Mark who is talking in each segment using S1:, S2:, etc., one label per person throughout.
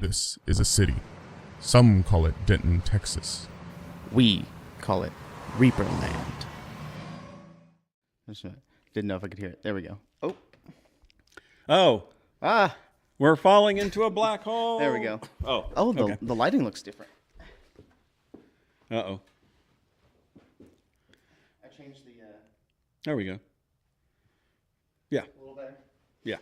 S1: This is a city. Some call it Denton, Texas.
S2: We call it Reaperland. Didn't know if I could hear it. There we go. Oh.
S3: Oh.
S2: Ah.
S3: We're falling into a black hole.
S2: There we go.
S3: Oh.
S2: Oh,
S3: okay.
S2: the lighting looks different.
S3: Uh-oh.
S2: I changed the...
S3: There we go. Yeah.
S2: A little better.
S3: Yeah.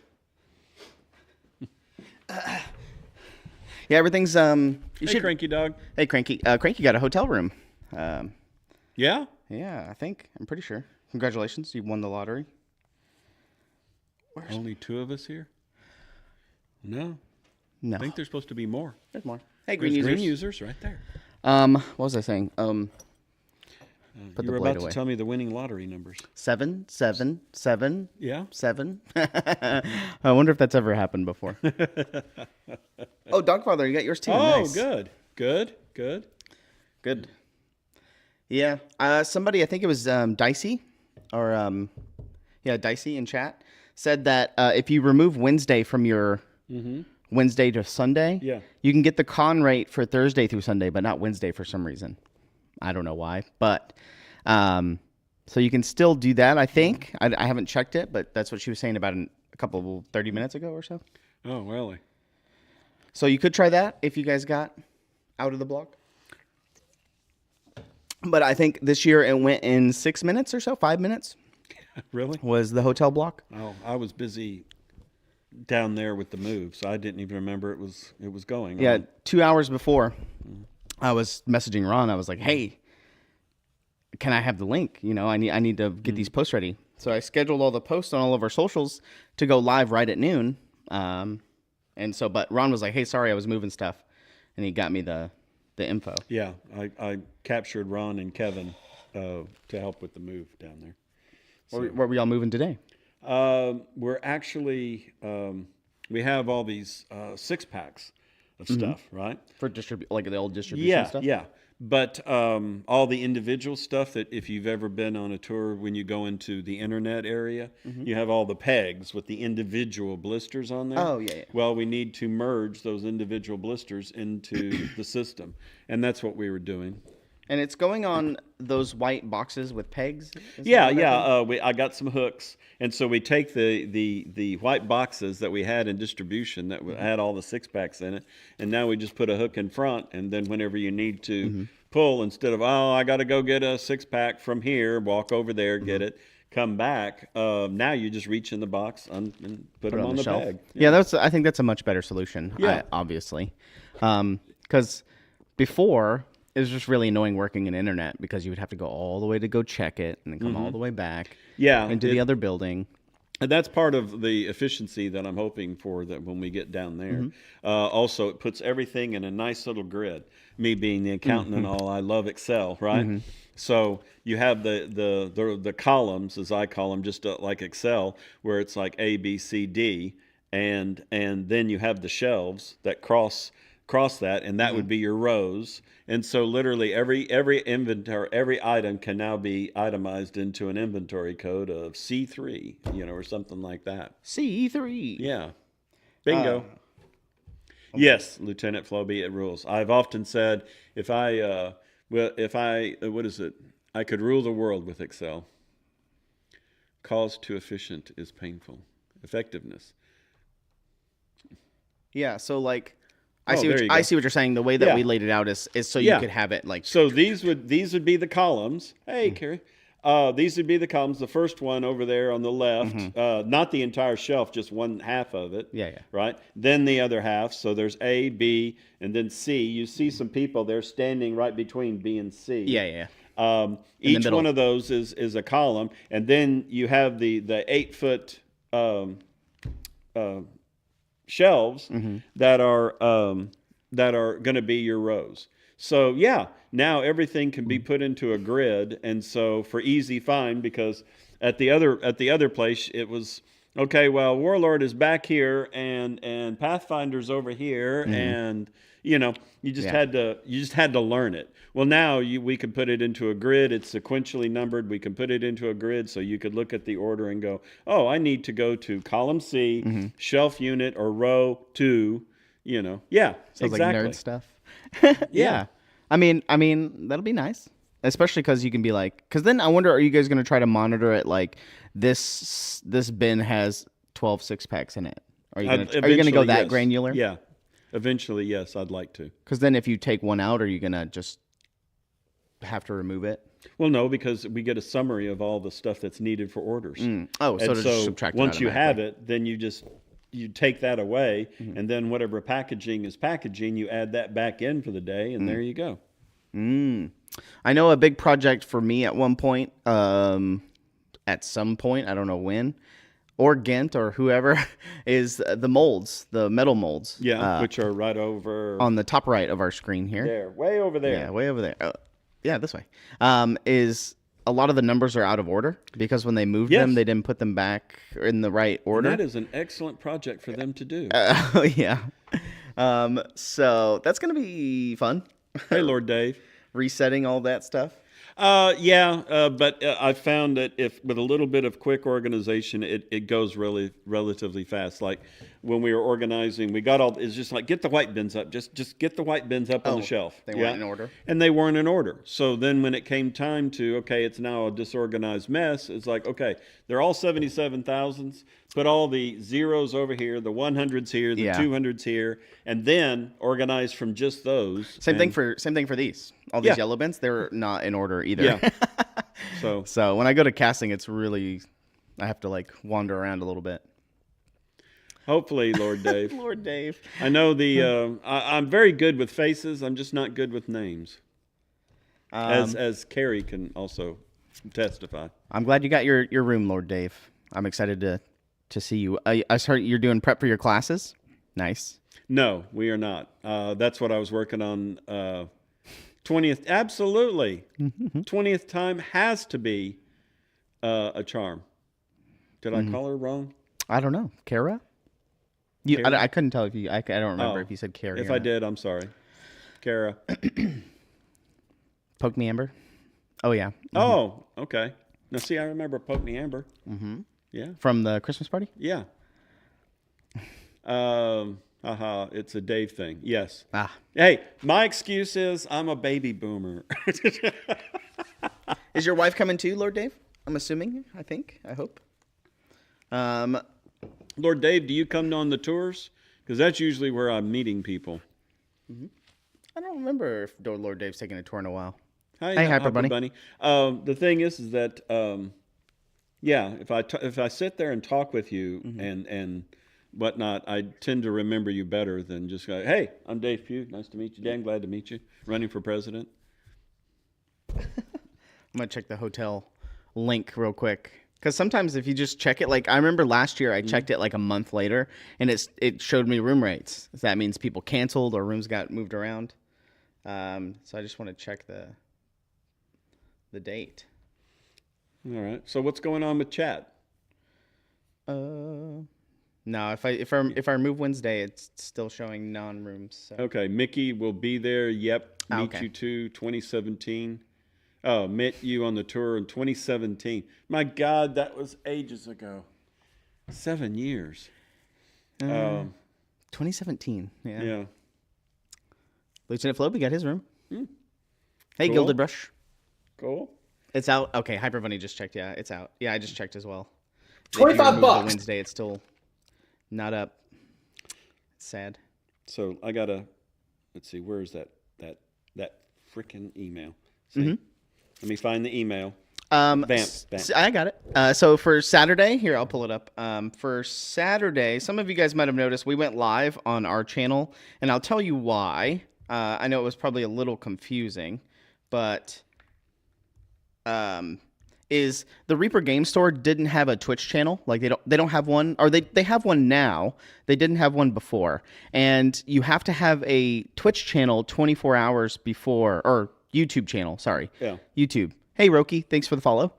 S2: Yeah, everything's...
S3: Hey, Cranky Dog.
S2: Hey, Cranky. Cranky got a hotel room.
S3: Yeah?
S2: Yeah, I think. I'm pretty sure. Congratulations. You won the lottery.
S3: Only two of us here? No.
S2: No.
S3: I think there's supposed to be more.
S2: There's more. Hey, green
S3: There's
S2: users.
S3: green users right there.
S2: What was I saying? Put
S3: You
S2: the
S3: were
S2: blade
S3: about
S2: away.
S3: to tell me the winning lottery numbers.
S2: 7, 7, 7,
S3: Yeah?
S2: 7. I wonder if that's ever happened before. Oh, Dogfather, you got yours too.
S3: Oh,
S2: Nice.
S3: good.
S2: Good. Yeah. Somebody, I think it was Dicey, or Dicey in chat, said that if you remove Wednesday from your Wednesday to Sunday,
S3: Yeah.
S2: you can get the con rate for Thursday through Sunday, but not Wednesday for some reason. I don't know why, but so you can still do that. I think I haven't checked it, but that's what she was saying about a couple 30 minutes ago or so.
S3: Oh, really?
S2: So you could try that if you guys got out of the block. But I think this year it went in 6 minutes or so, 5 minutes
S3: Really?
S2: was the hotel block.
S3: Oh, I was busy down there with the move, so I didn't even remember it was going
S2: Yeah,
S3: on.
S2: 2 hours before, I was messaging Ron. I was like, "Hey, can I have the link? You know, I need to get these posts ready." So I scheduled all the posts on all of our socials to go live right at noon. But Ron was like, "Hey, sorry, I was moving stuff," and he got me the info.
S3: Yeah, I captured Ron and Kevin to help with the move down there.
S2: Where were y'all moving today?
S3: We're actually we have all these 6-packs of stuff, right?
S2: For like the old distribution stuff?
S3: Yeah. But all the individual stuff that if you've ever been on a tour, when you go into the internet area, you have all the pegs with the individual blisters on there.
S2: Oh, yeah.
S3: Well, we need to merge those individual blisters into the system. And that's what we were doing.
S2: And it's going on those white boxes with pegs?
S3: I got some hooks, and so we take the white boxes that we had in distribution that had all the 6-packs in it, and now we just put a hook in front, and then whenever you need to pull, instead of I got to go get a 6-pack from here, walk over there, get it, come back. Now you just reach in the box and put them on the
S2: shelf.
S3: bag.
S2: Yeah, I think that's a much better solution.
S3: Yeah.
S2: Obviously, because before. It was just really annoying working in internet because you would have to go all the way to go check it and then come all the way back into the other building.
S3: And that's part of the efficiency that I'm hoping for that when we get down there. Also, it puts everything in a nice little grid. Me being the accountant and all, I love Excel, right? So you have the columns, as I call them, just like Excel, where it's like A, B, C, D, and then you have the shelves that cross that, and that would be your rows. And so literally every inventory, every item can now be itemized into an inventory code of C3, or something like that.
S2: C3.
S3: Yeah. Bingo. Yes, Lieutenant Floby, it rules. I've often said I could rule the world with Excel. Cost too efficient is painful. Effectiveness.
S2: Yeah, so like
S3: Oh,
S2: I see what you're saying. The way that
S3: Yeah.
S2: we laid it out is so you could have it like
S3: So these would be the columns. Hey, Carrie. These would be the columns. The first one over there on the left, not the entire shelf, just one half of it.
S2: Yeah.
S3: Right. Then the other half. So there's A, B, and then C. You see some people there standing right between B and C.
S2: Yeah.
S3: Each one of those is a column, and then you have the 8-foot shelves that are going to be your rows. So now everything can be put into a grid, and so for easy find, because at the other place it was okay. Well, Warlord is back here, and Pathfinder's over here, and you just had to learn it. Well, now we could put it into a grid. It's sequentially numbered. We can put it into a grid, so you could look at the order and go, oh, I need to go to column C, shelf unit or row 2, Yeah,
S2: Sounds
S3: exactly.
S2: like nerd stuff.
S3: Yeah.
S2: I mean, that'll be nice. Especially because you can be like, because then I wonder, are you guys going to try to monitor it like this bin has 12 six-packs in it? Are you going to go
S3: Eventually,
S2: that
S3: yes.
S2: granular?
S3: Yeah. Eventually, yes, I'd like to.
S2: Because then if you take one out, are you going to just have to remove it?
S3: Well, no, because we get a summary of all the stuff that's needed for orders.
S2: Oh, so
S3: And
S2: to just subtract it
S3: once you have
S2: automatically.
S3: it, then you take that away, and then whatever packaging is packaging, you add that back in for the day, and there you go.
S2: I know a big project for me at one point, at some point, I don't know when, or Ghent or whoever, is the molds, the metal molds.
S3: Yeah, which are right over
S2: on the top right of our screen here.
S3: there, way over there.
S2: Yeah, way over there. Yeah, this way. Is a lot of the numbers are out of order because when they moved them, they didn't put them back in the right order.
S3: And that is an excellent project for them to do.
S2: Yeah. So that's going to be fun.
S3: Hey, Lord Dave.
S2: Resetting all that stuff.
S3: But I found that if with a little bit of quick organization, it goes really relatively fast. Like when we were organizing, we got it's just like get the white bins up, just get the white bins up on the shelf.
S2: They weren't in order,
S3: and they weren't in order. So then when it came time to it's now a disorganized mess. It's like they're all 77,000s. Put all the zeros over here, the 100s here, the 200s here, and then organize from just those.
S2: Same thing for these. All these yellow bins, they're not in order either.
S3: Yeah.
S2: So when I go to casting, it's really I have to like wander around a little bit.
S3: Hopefully, Lord Dave.
S2: Lord Dave.
S3: I know I'm very good with faces. I'm just not good with names. As Carrie can also testify.
S2: I'm glad you got your room, Lord Dave. I'm excited to see you. I heard you're doing prep for your classes. Nice.
S3: No, we are not. That's what I was working on. 20th, absolutely. 20th time has to be a charm. Did I call her wrong?
S2: I don't know. Kara? I couldn't tell if you. I don't remember if you said Carrie.
S3: If I did, I'm sorry. Kara.
S2: Poke me, Amber. Oh yeah.
S3: Oh, okay. Now see, I remember Poke Me Amber. Yeah.
S2: From the Christmas party.
S3: Yeah. It's a Dave thing. Yes. Hey, my excuse is I'm a baby boomer.
S2: Is your wife coming too, Lord Dave? I'm assuming. I hope.
S3: Lord Dave, do you come on the tours? Because that's usually where I'm meeting people.
S2: I don't remember if Lord Dave's taken a tour in a while.
S3: Hey,
S2: Hyper Bunny.
S3: The thing is that if I sit there and talk with you and whatnot, I tend to remember you better than just go, hey, I'm Dave Pugh. Nice to meet you. Dan, glad to meet you. Running for president. I'm
S2: going to check the hotel link real quick. Because sometimes if you just check it, like I remember last year I checked it like a month later, and it showed me room rates. So that means people canceled or rooms got moved around. So I just want to check the date.
S3: All right. So what's going on with chat?
S2: No, if I remove Wednesday, it's still showing non-rooms. So.
S3: Okay, Mickey will be there. Yep, meet you too. 2017. Oh, met you on the tour in 2017. My God, that was ages ago. 7 years.
S2: 2017. Yeah. Lieutenant Flo, we got his room. Hey,
S3: Cool.
S2: Gilded Brush.
S3: Cool.
S2: It's out. Okay, Hyper Bunny just checked. Yeah, it's out. Yeah, I just checked as well.
S4: $25.
S2: Wednesday, it's still not up. It's sad.
S3: So I gotta. Let's see. Where is that freaking email? See? Let me find the email. Vamp.
S2: I got it. So for Saturday, here, I'll pull it up. For Saturday, some of you guys might have noticed we went live on our channel, and I'll tell you why. I know it was probably a little confusing, but is the Reaper Game Store didn't have a Twitch channel. Like they don't have one, or they have one now. They didn't have one before. And you have to have a Twitch channel 24 hours before, or YouTube channel, sorry.
S3: Yeah.
S2: YouTube. Hey, Roki, thanks for the follow.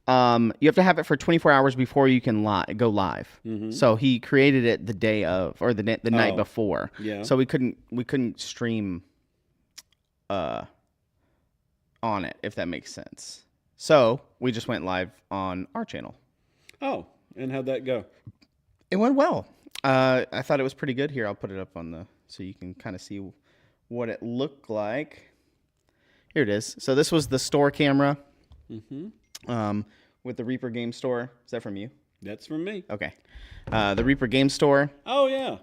S2: You have to have it for 24 hours before you can go live. So he created it the day of, or the night before.
S3: Yeah.
S2: So we couldn't stream on it, if that makes sense. So we just went live on our channel.
S3: Oh, and how'd that go?
S2: It went well. I thought it was pretty good. Here, I'll put it up on the so you can kind of see what it looked like. Here it is. So this was the store camera with the Reaper Game Store. Is that from you?
S3: That's from me.
S2: Okay. The Reaper Game Store.
S3: Oh, yeah.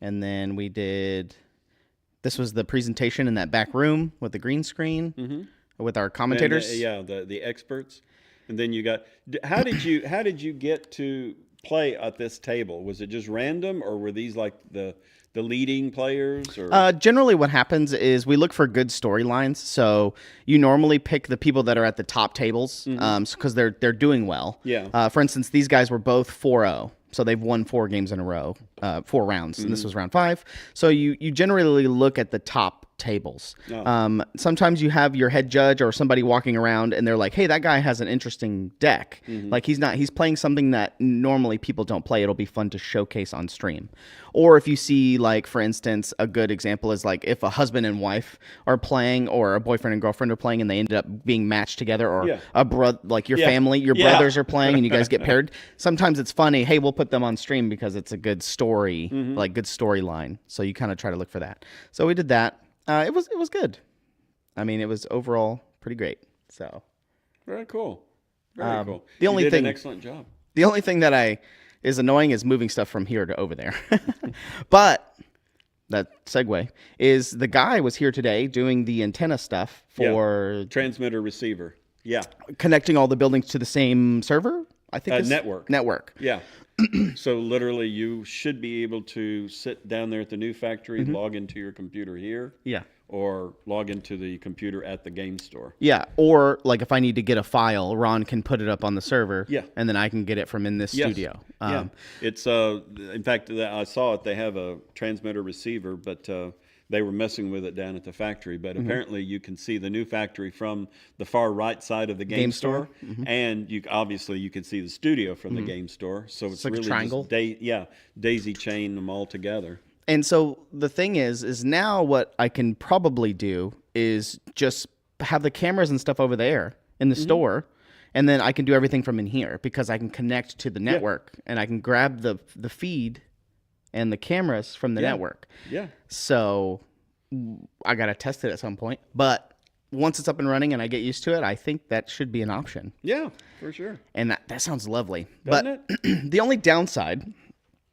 S2: And then we did... This was the presentation in that back room with the green screen with our commentators.
S3: And, the experts. And then you got... How did you get to play at this table? Was it just random, or were these like the leading players? Or
S2: generally what happens is we look for good storylines. So you normally pick the people that are at the top tables because they're doing well.
S3: Yeah.
S2: For instance, these guys were both 4-0. So they've won 4 games in a row, 4 rounds, and this was round 5. So you generally look at the top tables.
S3: Oh.
S2: Sometimes you have your head judge or somebody walking around, and they're like, "Hey, that guy has an interesting deck. Like he's playing something that normally people don't play. It'll be fun to showcase on stream." Or if you see, like, for instance, a good example is like if a husband and wife are playing, or a boyfriend and girlfriend are playing, and they ended up being matched together, or like your family, your brothers are playing, and you guys get paired. Sometimes it's funny. Hey, we'll put them on stream because it's a good story, like good storyline. So you kind of try to look for that. So we did that. It was good. I mean, it was overall pretty great. So
S3: very cool. Very cool.
S2: The only
S3: you did
S2: thing,
S3: an excellent job.
S2: The only thing that is annoying is moving stuff from here to over there. But that segue is the guy was here today doing the antenna stuff for
S3: transmitter receiver. Yeah.
S2: Connecting all the buildings to the same server, I think. Network.
S3: Yeah. So literally you should be able to sit down there at the new factory, log into your computer here.
S2: Yeah.
S3: Or log into the computer at the game store.
S2: Yeah. Or like if I need to get a file, Ron can put it up on the server. Yeah. And then I can get it from in this studio.
S3: Yeah. It's in fact, I saw it. They have a transmitter receiver, but they were messing with it down at the factory. But apparently you can see the new factory from the far right side of the game store. And you can see the studio from the game store. So it's
S2: like
S3: really
S2: a triangle.
S3: Daisy chain them all together.
S2: And so the thing is now what I can probably do is just have the cameras and stuff over there in the store, and then I can do everything from in here because I can connect to the network and I can grab the feed and the cameras from the network. Yeah. So I got to test it at some point, but once it's up and running and I get used to it, I think that should be an option.
S3: Yeah, for sure.
S2: And that sounds lovely.
S3: Doesn't it?
S2: The only downside...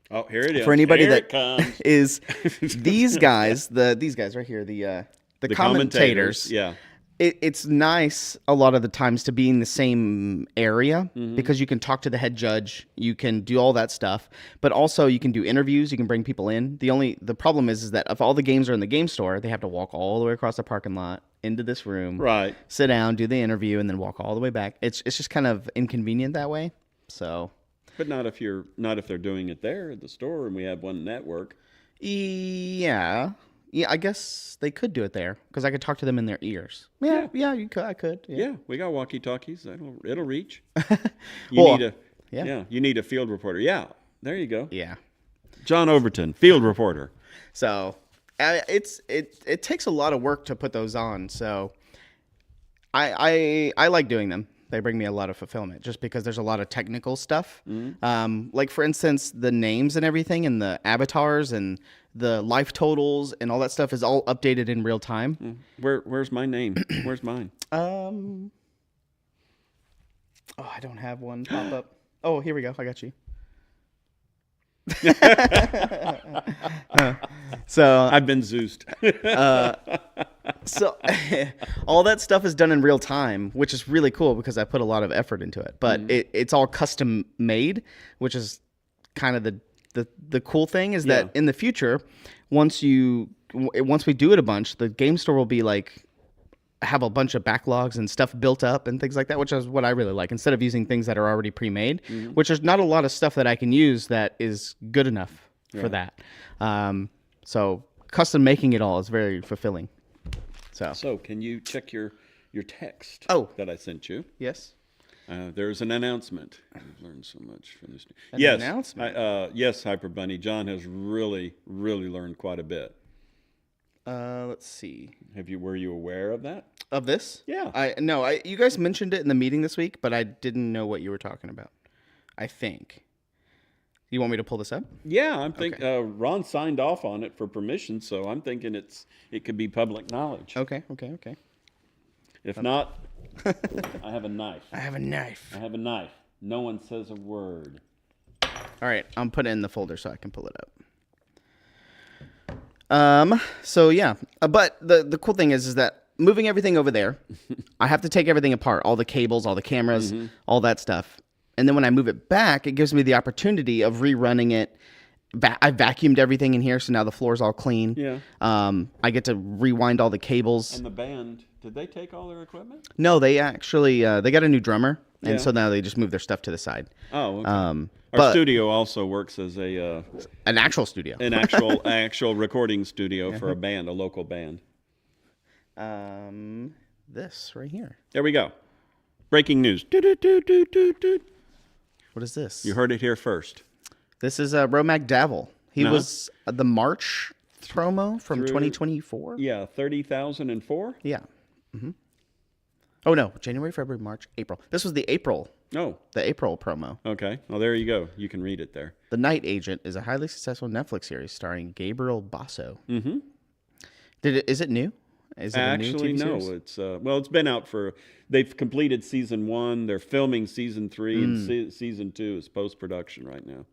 S3: Oh, here it is.
S2: For anybody
S3: here
S2: that is these guys right here, the commentators.
S3: Yeah.
S2: It's nice a lot of the times to be in the same area because you can talk to the head judge, you can do all that stuff, but also you can do interviews, you can bring people in. The problem is that if all the games are in the game store, they have to walk all the way across the parking lot into this room,
S3: right?
S2: Sit down, do the interview, and then walk all the way back. It's just kind of inconvenient that way. So.
S3: But not if they're doing it there at the store and we have one network.
S2: Yeah, I guess they could do it there because I could talk to them in their ears. Yeah, you could. I could.
S3: Yeah, we got walkie-talkies. It'll reach.
S2: You
S3: need a field reporter. Yeah, there you go.
S2: Yeah,
S3: John Overton, field reporter.
S2: So it takes a lot of work to put those on. So I like doing them. They bring me a lot of fulfillment just because there's a lot of technical stuff. Like, for instance, the names and everything and the avatars and the life totals and all that stuff is all updated in real time.
S3: Where's my name? Where's mine?
S2: I don't have one pop up. Oh, here we go. I got you. So
S3: I've been Zeused.
S2: So all that stuff is done in real time, which is really cool because I put a lot of effort into it. But it's all custom made, which is kind of the cool thing is that in the future, once we do it a bunch, the game store will be like have a bunch of backlogs and stuff built up and things like that, which is what I really like. Instead of using things that are already pre-made, which is not a lot of stuff that I can use that is good enough for that. So custom making it all is very fulfilling.
S3: So can you check your text that I sent you?
S2: Yes.
S3: There's an announcement. I've learned so much from this.
S2: Announcement?
S3: Yes, Hyper Bunny. John has really, really learned quite a bit.
S2: Let's see.
S3: Were you aware of that?
S2: Of this?
S3: Yeah.
S2: You guys mentioned it in the meeting this week, but I didn't know what you were talking about. I think. You want me to pull this up?
S3: Yeah, I'm thinking Ron signed off on it for permission, so I'm thinking it could be public knowledge.
S2: Okay.
S3: If not, I have a knife.
S2: I have a knife.
S3: No one says a word.
S2: All right, I'm putting it in the folder so I can pull it up. So yeah, but the cool thing is that moving everything over there, I have to take everything apart, all the cables, all the cameras, all that stuff. And then when I move it back, it gives me the opportunity of rerunning it. I vacuumed everything in here, so now the floor's all clean.
S3: Yeah.
S2: I get to rewind all the cables.
S3: And the band, did they take all their equipment?
S2: No, they actually they got a new drummer, and so now they just move their stuff to the side.
S3: Oh, okay. Our studio also works as an
S2: actual studio,
S3: an actual recording studio for a band, a local band.
S2: This right here.
S3: There we go. Breaking news. Doot.
S2: What is this?
S3: You heard it here first.
S2: This is Ro McDavell. He was the March promo from 2024.
S3: Yeah, 30,004.
S2: Yeah. Mm-hmm. Oh no, January, February, March, April. This was the April.
S3: Oh.
S2: The April promo.
S3: Okay. Well, there you go. You can read it there.
S2: The Night Agent is a highly successful Netflix series starring Gabriel Basso.
S3: Mm-hmm.
S2: Is it new? Is it
S3: Actually,
S2: a new TV
S3: no.
S2: series?
S3: It's been out for. They've completed season 1. They're filming season 3, and season 2 is post production right now.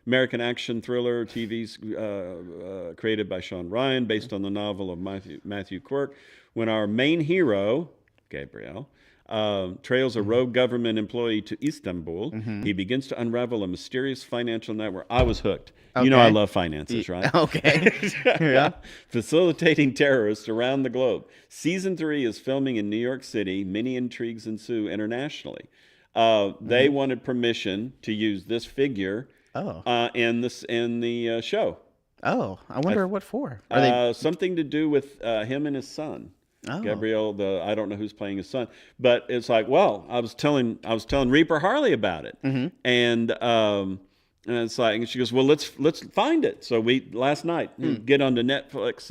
S3: American action thriller TV's created by Sean Ryan, based on the novel of Matthew Quirk. When our main hero, Gabriel, trails a rogue government employee to Istanbul, he begins to unravel a mysterious financial network. I was hooked.
S2: Okay.
S3: You know I love finances, right?
S2: Okay. Yeah.
S3: Facilitating terrorists around the globe. Season 3 is filming in New York City. Many intrigues ensue internationally. They wanted permission to use this figure in the show.
S2: Oh, I wonder what for. Are they
S3: something to do with him and his son. Gabriel, I don't know who's playing his son, but it's like, well, I was telling Reaper Harley about it, and it's like, and she goes, well, let's find it. So we last night get onto Netflix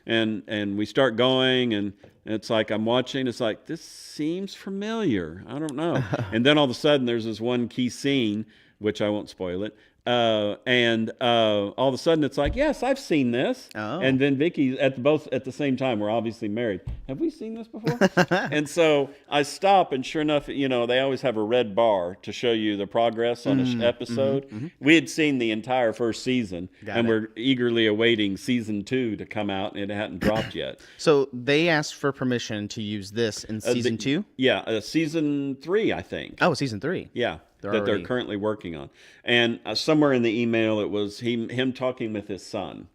S3: and we start going, and it's like I'm watching. It's like, this seems familiar. I don't know. And then all of a sudden, there's this one key scene, which I won't spoil it. And all of a sudden it's like, yes, I've seen this.
S2: Oh.
S3: And then Vicky both at the same time, we're obviously married. Have we seen this before? And so I stop, and sure enough, they always have a red bar to show you the progress on an episode. We had seen the entire first season, we're eagerly awaiting season 2 to come out, and it hadn't dropped yet.
S2: So they asked for permission to use this in season 2?
S3: Yeah, season 3, I think.
S2: Oh, season 3.
S3: Yeah. They're currently working on. And somewhere in the email, it was him talking with his son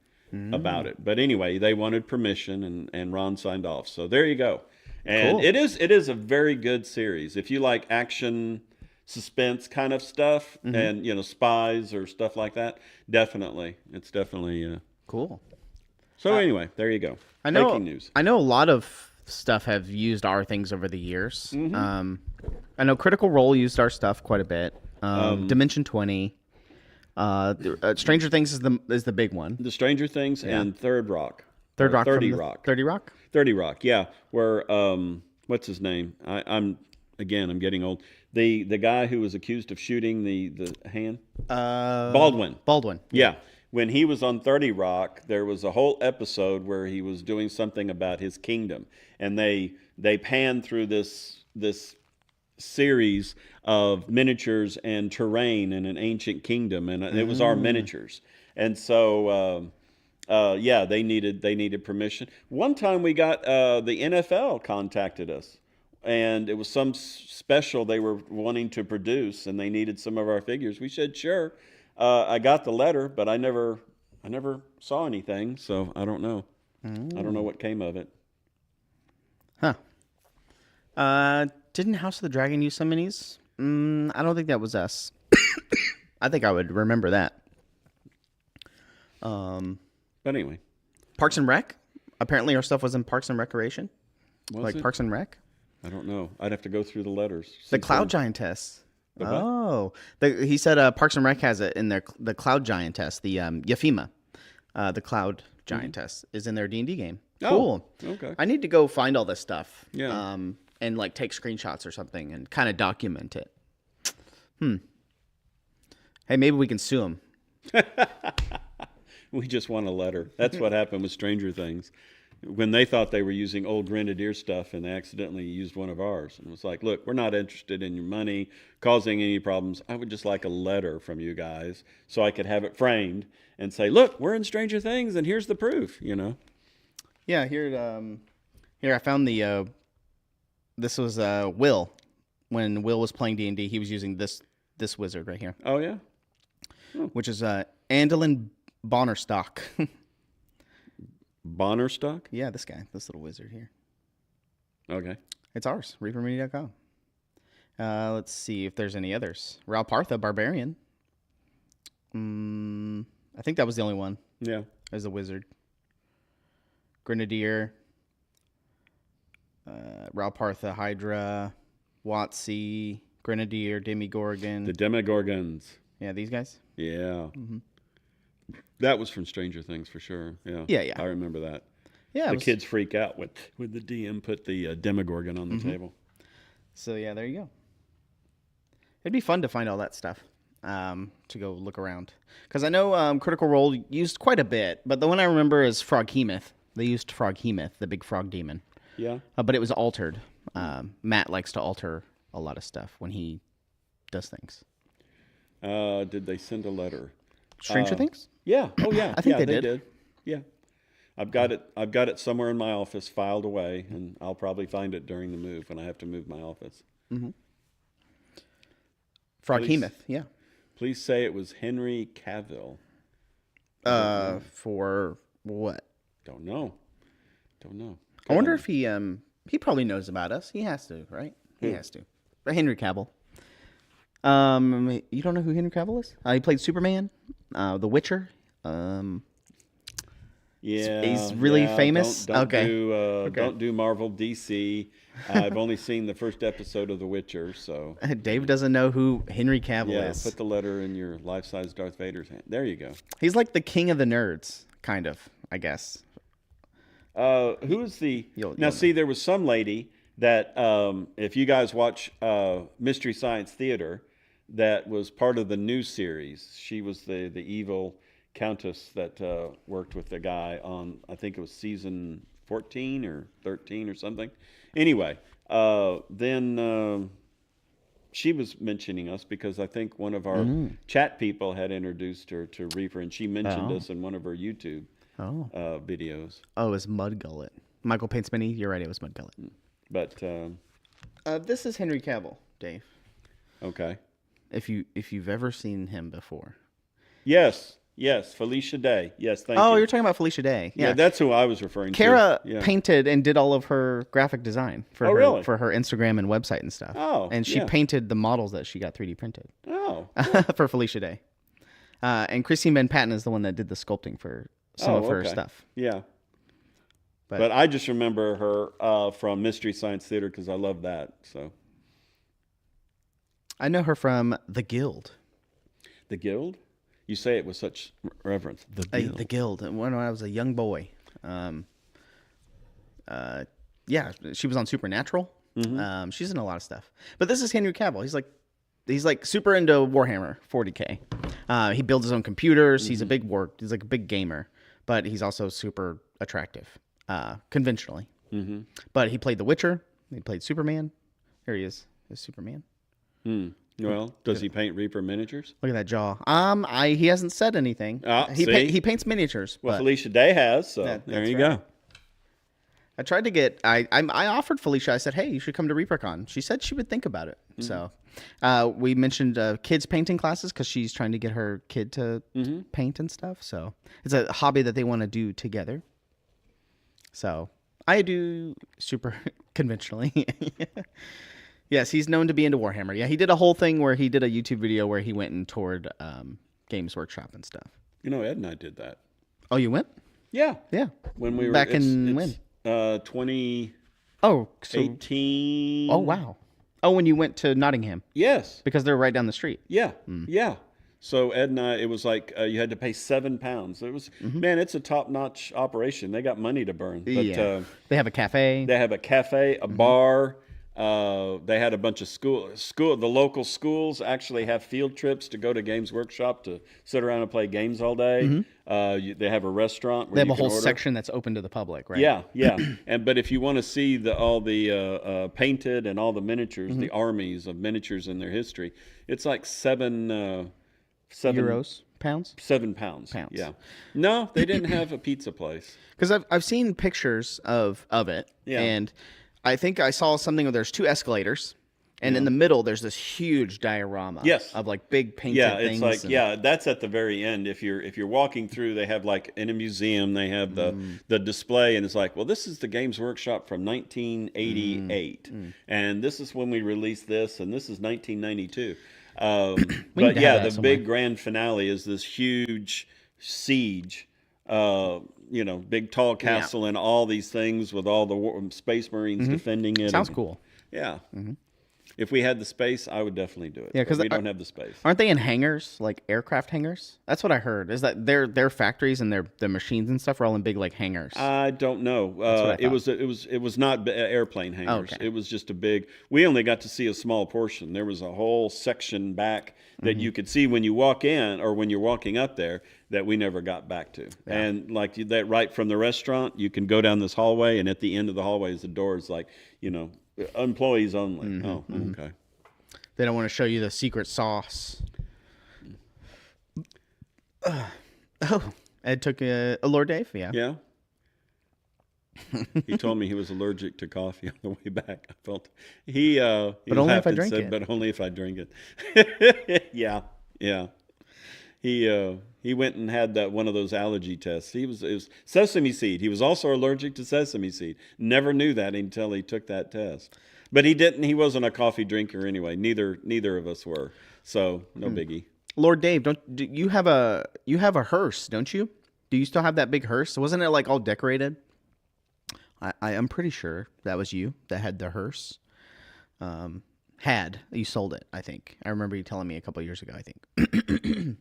S3: about it. But anyway, they wanted permission, and Ron signed off. So there you go. And
S2: cool.
S3: it is a very good series. If you like action, suspense kind of stuff, and spies or stuff like that, definitely. It's definitely
S2: cool.
S3: So anyway, there you go. Breaking news.
S2: I know a lot of stuff have used our things over the years. I know Critical Role used our stuff quite a bit. Dimension 20. Stranger Things is the big one.
S3: The Stranger Things and Third Rock.
S2: 30
S3: Rock.
S2: 30 Rock?
S3: 30 Rock, yeah. Where what's his name? I'm getting old. The guy who was accused of shooting the hand? Baldwin.
S2: Yeah.
S3: When he was on 30 Rock, there was a whole episode where he was doing something about his kingdom, and they panned through this series of miniatures and terrain in an ancient kingdom, and it was our miniatures. And so they needed permission. One time we got the NFL contacted us, and it was some special they were wanting to produce, and they needed some of our figures. We said sure. I got the letter, but I never saw anything, so I don't know. I don't know what came of it.
S2: Huh. Didn't House of the Dragon use some minis? I don't think that was us. I think I would remember that.
S3: But anyway.
S2: Parks and Rec? Apparently our stuff was in Parks and Recreation.
S3: Was it?
S2: Parks and Rec?
S3: I don't know. I'd have to go through the letters.
S2: The Cloud Giantess.
S3: The what?
S2: Oh. He said Parks and Rec has it in their the Cloud Giantess, the Yafima. The Cloud Giantess is in their D&D game. Cool.
S3: Oh, okay.
S2: I need to go find all this stuff.
S3: Yeah.
S2: And take screenshots or something and kind of document it. Hey, maybe we can sue him.
S3: We just want a letter. That's what happened with Stranger Things. When they thought they were using old Grenadier stuff and they accidentally used one of ours. And it was like, look, we're not interested in your money causing any problems. I would just like a letter from you guys so I could have it framed and say, look, we're in Stranger Things and here's the proof, you know?
S2: Yeah, here I found the, this was Will. When Will was playing D&D, he was using this wizard right here.
S3: Oh, yeah?
S2: Which is Andolin Bonnerstock.
S3: Bonnerstock?
S2: Yeah, this guy, this little wizard here.
S3: Okay.
S2: It's ours, reapermedia.com. Let's see if there's any others. Ralpartha, Barbarian. I think that was the only one.
S3: Yeah.
S2: As a wizard. Grenadier. Ralpartha, Hydra. Watsy. Grenadier, Demigorgon.
S3: The Demogorgons.
S2: Yeah, these guys?
S3: Yeah. That was from Stranger Things for sure. Yeah.
S2: Yeah.
S3: I remember that.
S2: Yeah.
S3: The kids freak out when the DM put the Demogorgon on the table.
S2: So, yeah, there you go. It'd be fun to find all that stuff to go look around. Because I know Critical Role used quite a bit, but the one I remember is Froghemoth. They used Froghemoth, the big frog demon.
S3: Yeah.
S2: But it was altered. Matt likes to alter a lot of stuff when he does things.
S3: Did they send a letter?
S2: Stranger Things?
S3: Yeah. Oh, yeah.
S2: I think
S3: they
S2: they
S3: did. Yeah. I've got it somewhere in my office filed away, and I'll probably find it during the move when I have to move my office.
S2: Froghemoth, yeah.
S3: Please say it was Henry Cavill.
S2: For what?
S3: Don't know.
S2: I wonder if he probably knows about us. He has to, right? He has to. But Henry Cavill. You don't know who Henry Cavill is? He played Superman, The Witcher.
S3: Yeah,
S2: he's really famous.
S3: Don't
S2: Okay.
S3: Don't do Marvel, DC. I've only seen the first episode of The Witcher, so
S2: Dave doesn't know who Henry Cavill is.
S3: Put the letter in your life-size Darth Vader's hand. There you go.
S2: He's like the king of the nerds, kind of, I guess.
S3: Who is the? See, there was some lady that, if you guys watch Mystery Science Theater, that was part of the new series. She was the evil countess that worked with the guy on, I think it was season 14 or 13 or something. Anyway, then she was mentioning us because I think one of our chat people had introduced her to Reaper, and she mentioned us in one of her YouTube videos.
S2: Oh, it was Mudgullet. Michael Paints Mini, you're right, it was Mudgullet.
S3: But
S2: this is Henry Cavill, Dave.
S3: Okay.
S2: If you've ever seen him before.
S3: Yes, Felicia Day. Yes, thank you.
S2: Oh, you're talking about Felicia Day.
S3: Yeah, that's who I was referring
S2: to.
S3: Kara
S2: painted and did all of her graphic design for for her Instagram and website and stuff.
S3: Oh,
S2: and she painted the models that she got 3D printed.
S3: Oh,
S2: for Felicia Day. And Christine Van Patten is the one that did the sculpting for some of her stuff.
S3: Yeah. But I just remember her from Mystery Science Theater because I love that. So
S2: I know her from The Guild.
S3: The Guild? You say it with such reverence. The Guild.
S2: The Guild. And when I was a young boy. She was on Supernatural. She's in a lot of stuff. But this is Henry Cavill. He's like super into Warhammer 40K. He builds his own computers. He's like a big gamer, but he's also super attractive, conventionally. But he played The Witcher. He played Superman. Here he is. There's Superman.
S3: Well, does he paint Reaper miniatures?
S2: Look at that jaw. He hasn't said anything. He paints miniatures.
S3: Well, Felicia Day has, so there you go.
S2: I tried to get. I offered Felicia. I said, "Hey, you should come to ReaperCon." She said she would think about it. So, we mentioned kids painting classes because she's trying to get her kid to paint and stuff. So it's a hobby that they want to do together. So I do super conventionally. Yes, he's known to be into Warhammer. Yeah, he did a whole thing where he did a YouTube video where he went and toured Games Workshop and stuff.
S3: You know, Ed and I did that.
S2: Oh, you went?
S3: Yeah.
S2: Yeah.
S3: When we were
S2: back in when?
S3: 2018.
S2: Oh, wow. Oh, when you went to Nottingham.
S3: Yes.
S2: Because they're right down the street.
S3: Yeah. Yeah. So Ed and I, it was like you had to pay £7. It was man, it's a top-notch operation. They got money to burn. But
S2: they have a cafe.
S3: They have a cafe, a bar. They had a bunch of the local schools actually have field trips to go to Games Workshop to sit around and play games all day. They have a restaurant where
S2: They have
S3: you
S2: a whole
S3: can order.
S2: section that's open to the public, right?
S3: Yeah, yeah. But if you want to see all the painted and all the miniatures, the armies of miniatures and their history, it's like seven
S2: Euros, pounds.
S3: £7. Yeah. No, they didn't have a pizza place.
S2: Because I've seen pictures of it,
S3: Yeah.
S2: and I think I saw something where there's 2 escalators, and in the middle there's this huge diorama.
S3: Yes.
S2: Of like big painted
S3: Yeah,
S2: things.
S3: it's like that's at the very end. If you're walking through, they have like in a museum, they have the display, and it's like, well, this is the Games Workshop from 1988, and this is when we released this, and this is 1992. But yeah, the big grand finale is this huge siege. Big tall castle and all these things with all the Space Marines defending it.
S2: Sounds cool.
S3: Yeah. If we had the space, I would definitely do it.
S2: Yeah, 'cause
S3: we don't have the space.
S2: Aren't they in hangars, like aircraft hangars? That's what I heard. Is that their factories and their machines and stuff are all in big like hangars?
S3: I don't know.
S2: what I
S3: It was not airplane hangars.
S2: Okay.
S3: It was just a big. We only got to see a small portion. There was a whole section back that you could see when you walk in or when you're walking up there that we never got back to.
S2: Yeah.
S3: And like that, right from the restaurant, you can go down this hallway, and at the end of the hallway is the doors, like employees only. Oh, okay.
S2: They don't want to show you the secret sauce. Ed took a Lord Dave, yeah.
S3: Yeah. He told me he was allergic to coffee on the way back. I felt he
S2: But only if
S3: laughed
S2: I
S3: and
S2: drink
S3: said,
S2: it.
S3: But only if I drink it. Yeah. He went and had one of those allergy tests. It was sesame seed. He was also allergic to sesame seed. Never knew that until he took that test. But he didn't. He wasn't a coffee drinker anyway. Neither of us were. So no biggie.
S2: Lord Dave, do you have a hearse, don't you? Do you still have that big hearse? Wasn't it like all decorated? I am pretty sure that was you that had the hearse. You sold it, I think. I remember you telling me a couple of years ago, I think.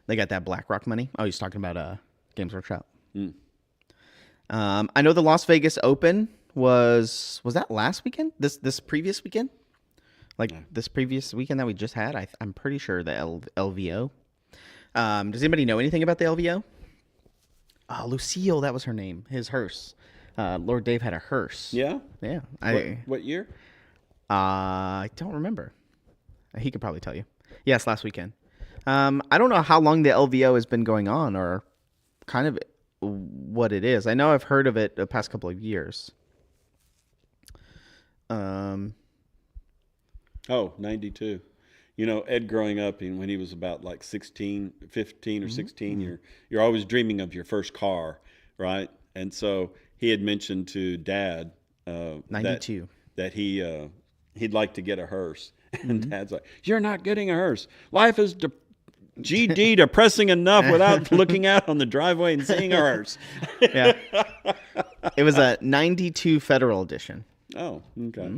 S2: They got that BlackRock money. Oh, he's talking about Games Workshop. I know the Las Vegas Open was that last weekend? This previous weekend? This previous weekend that we just had? I'm pretty sure the LVO. Does anybody know anything about the LVO? Lucille, that was her name. His hearse. Lord Dave had a hearse.
S3: Yeah.
S2: Yeah.
S3: What year?
S2: I don't remember. He could probably tell you. Yes, last weekend. I don't know how long the LVO has been going on or kind of what it is. I know I've heard of it the past couple of years.
S3: 92. Ed growing up when he was about like 15 or 16, you're always dreaming of your first car, right? And so he had mentioned to Dad
S2: 92
S3: that he'd like to get a hearse. And Dad's like, "You're not getting a hearse. Life is GD depressing enough without looking out on the driveway and seeing a hearse."
S2: Yeah. It was a 92 Federal Edition.
S3: Oh, okay.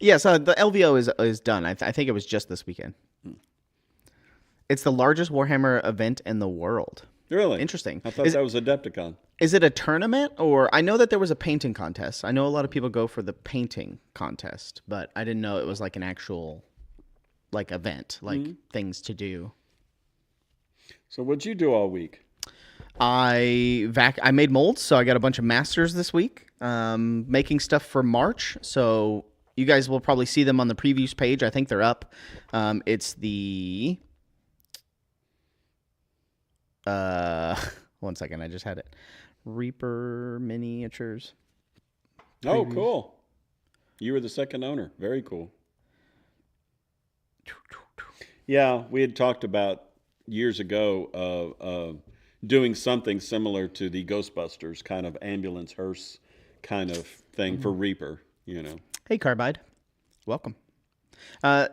S2: Yeah, so the LVO is done. I think it was just this weekend. It's the largest Warhammer event in the world.
S3: Really?
S2: Interesting.
S3: I thought that was Adepticon.
S2: Is it a tournament, or I know that there was a painting contest. I know a lot of people go for the painting contest, but I didn't know it was like an actual event, things to do.
S3: So what'd you do all week?
S2: I made molds, so I got a bunch of masters this week, making stuff for March. So you guys will probably see them on the previews page. I think they're up. It's the... one second, I just had it. Reaper miniatures.
S3: Oh, cool. You were the second owner. Very cool. Yeah, we had talked about years ago doing something similar to the Ghostbusters kind of ambulance hearse kind of thing for Reaper,
S2: Hey, Carbide. Welcome. I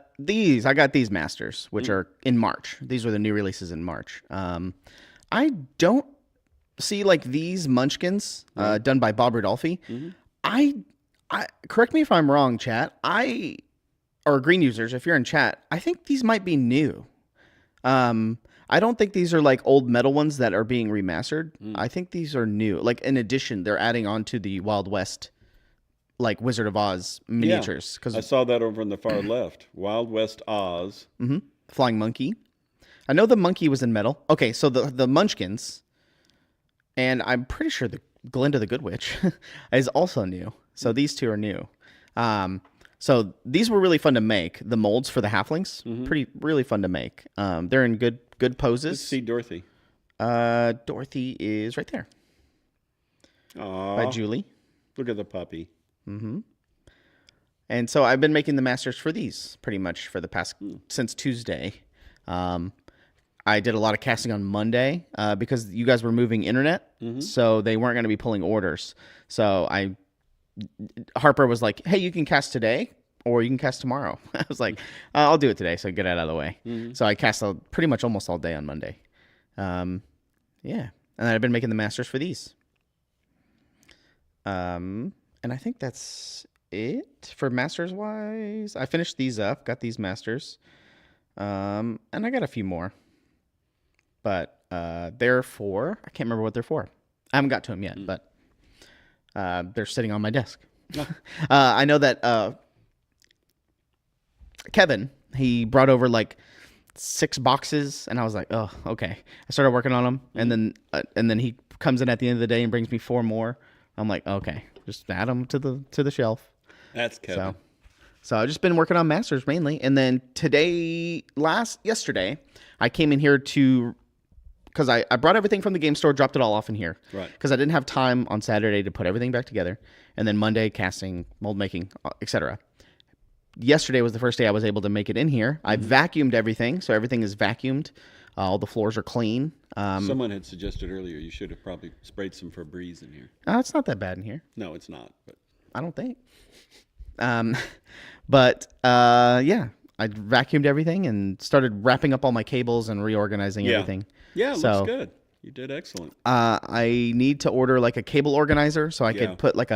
S2: got these masters, which are in March. These were the new releases in March. I don't see these munchkins done by Bob Rudolphi. I correct me if I'm wrong, chat. Or green users, if you're in chat, I think these might be new. I I don't think these are like old metal ones that are being remastered. I think these are new. Like in addition, they're adding on to the Wild West, like Wizard of Oz miniatures.
S3: I saw that over on the far left. Wild West Oz.
S2: Flying Monkey. I know the monkey was in metal. Okay, so the Munchkins, and I'm pretty sure the Glinda the Good Witch is also new. So these two are new. So these were really fun to make. The molds for the halflings, really fun to make. They're in good poses.
S3: Let's see Dorothy.
S2: Dorothy is right there.
S3: Aww.
S2: By Julie.
S3: Look at the puppy.
S2: And so I've been making the masters for these pretty much for the past since Tuesday. I did a lot of casting on Monday because you guys were moving internet, so they weren't going to be pulling orders. So Harper was like, "Hey, you can cast today, or you can cast tomorrow." I was like, "I'll do it today, so get it out of the way." So I cast pretty much almost all day on Monday. And then I've been making the masters for these. And I think that's it for masters wise. I finished these up, got these masters, and I got a few more. But they're for, I can't remember what they're for. I haven't got to them yet, but they're sitting on my desk. I know that Kevin, he brought over like 6 boxes, and I was like, oh, okay. I started working on them, and then he comes in at the end of the day and brings me 4 more. I'm like, okay, just add them to the shelf.
S3: That's Kevin.
S2: So I've just been working on masters mainly, and then yesterday, I came in here because I brought everything from the game store, dropped it all off in here.
S3: Right.
S2: Because I didn't have time on Saturday to put everything back together. And then Monday, casting, mold making, etc. Yesterday was the first day I was able to make it in here. I vacuumed everything, so everything is vacuumed. All the floors are clean.
S3: Someone had suggested earlier you should have probably sprayed some Febreze in here.
S2: It's not that bad in here.
S3: No, it's not. But
S2: I don't think. Yeah. I vacuumed everything and started wrapping up all my cables and reorganizing everything.
S3: Yeah, it looks good. You did excellent.
S2: I need to order like a cable organizer so I could put like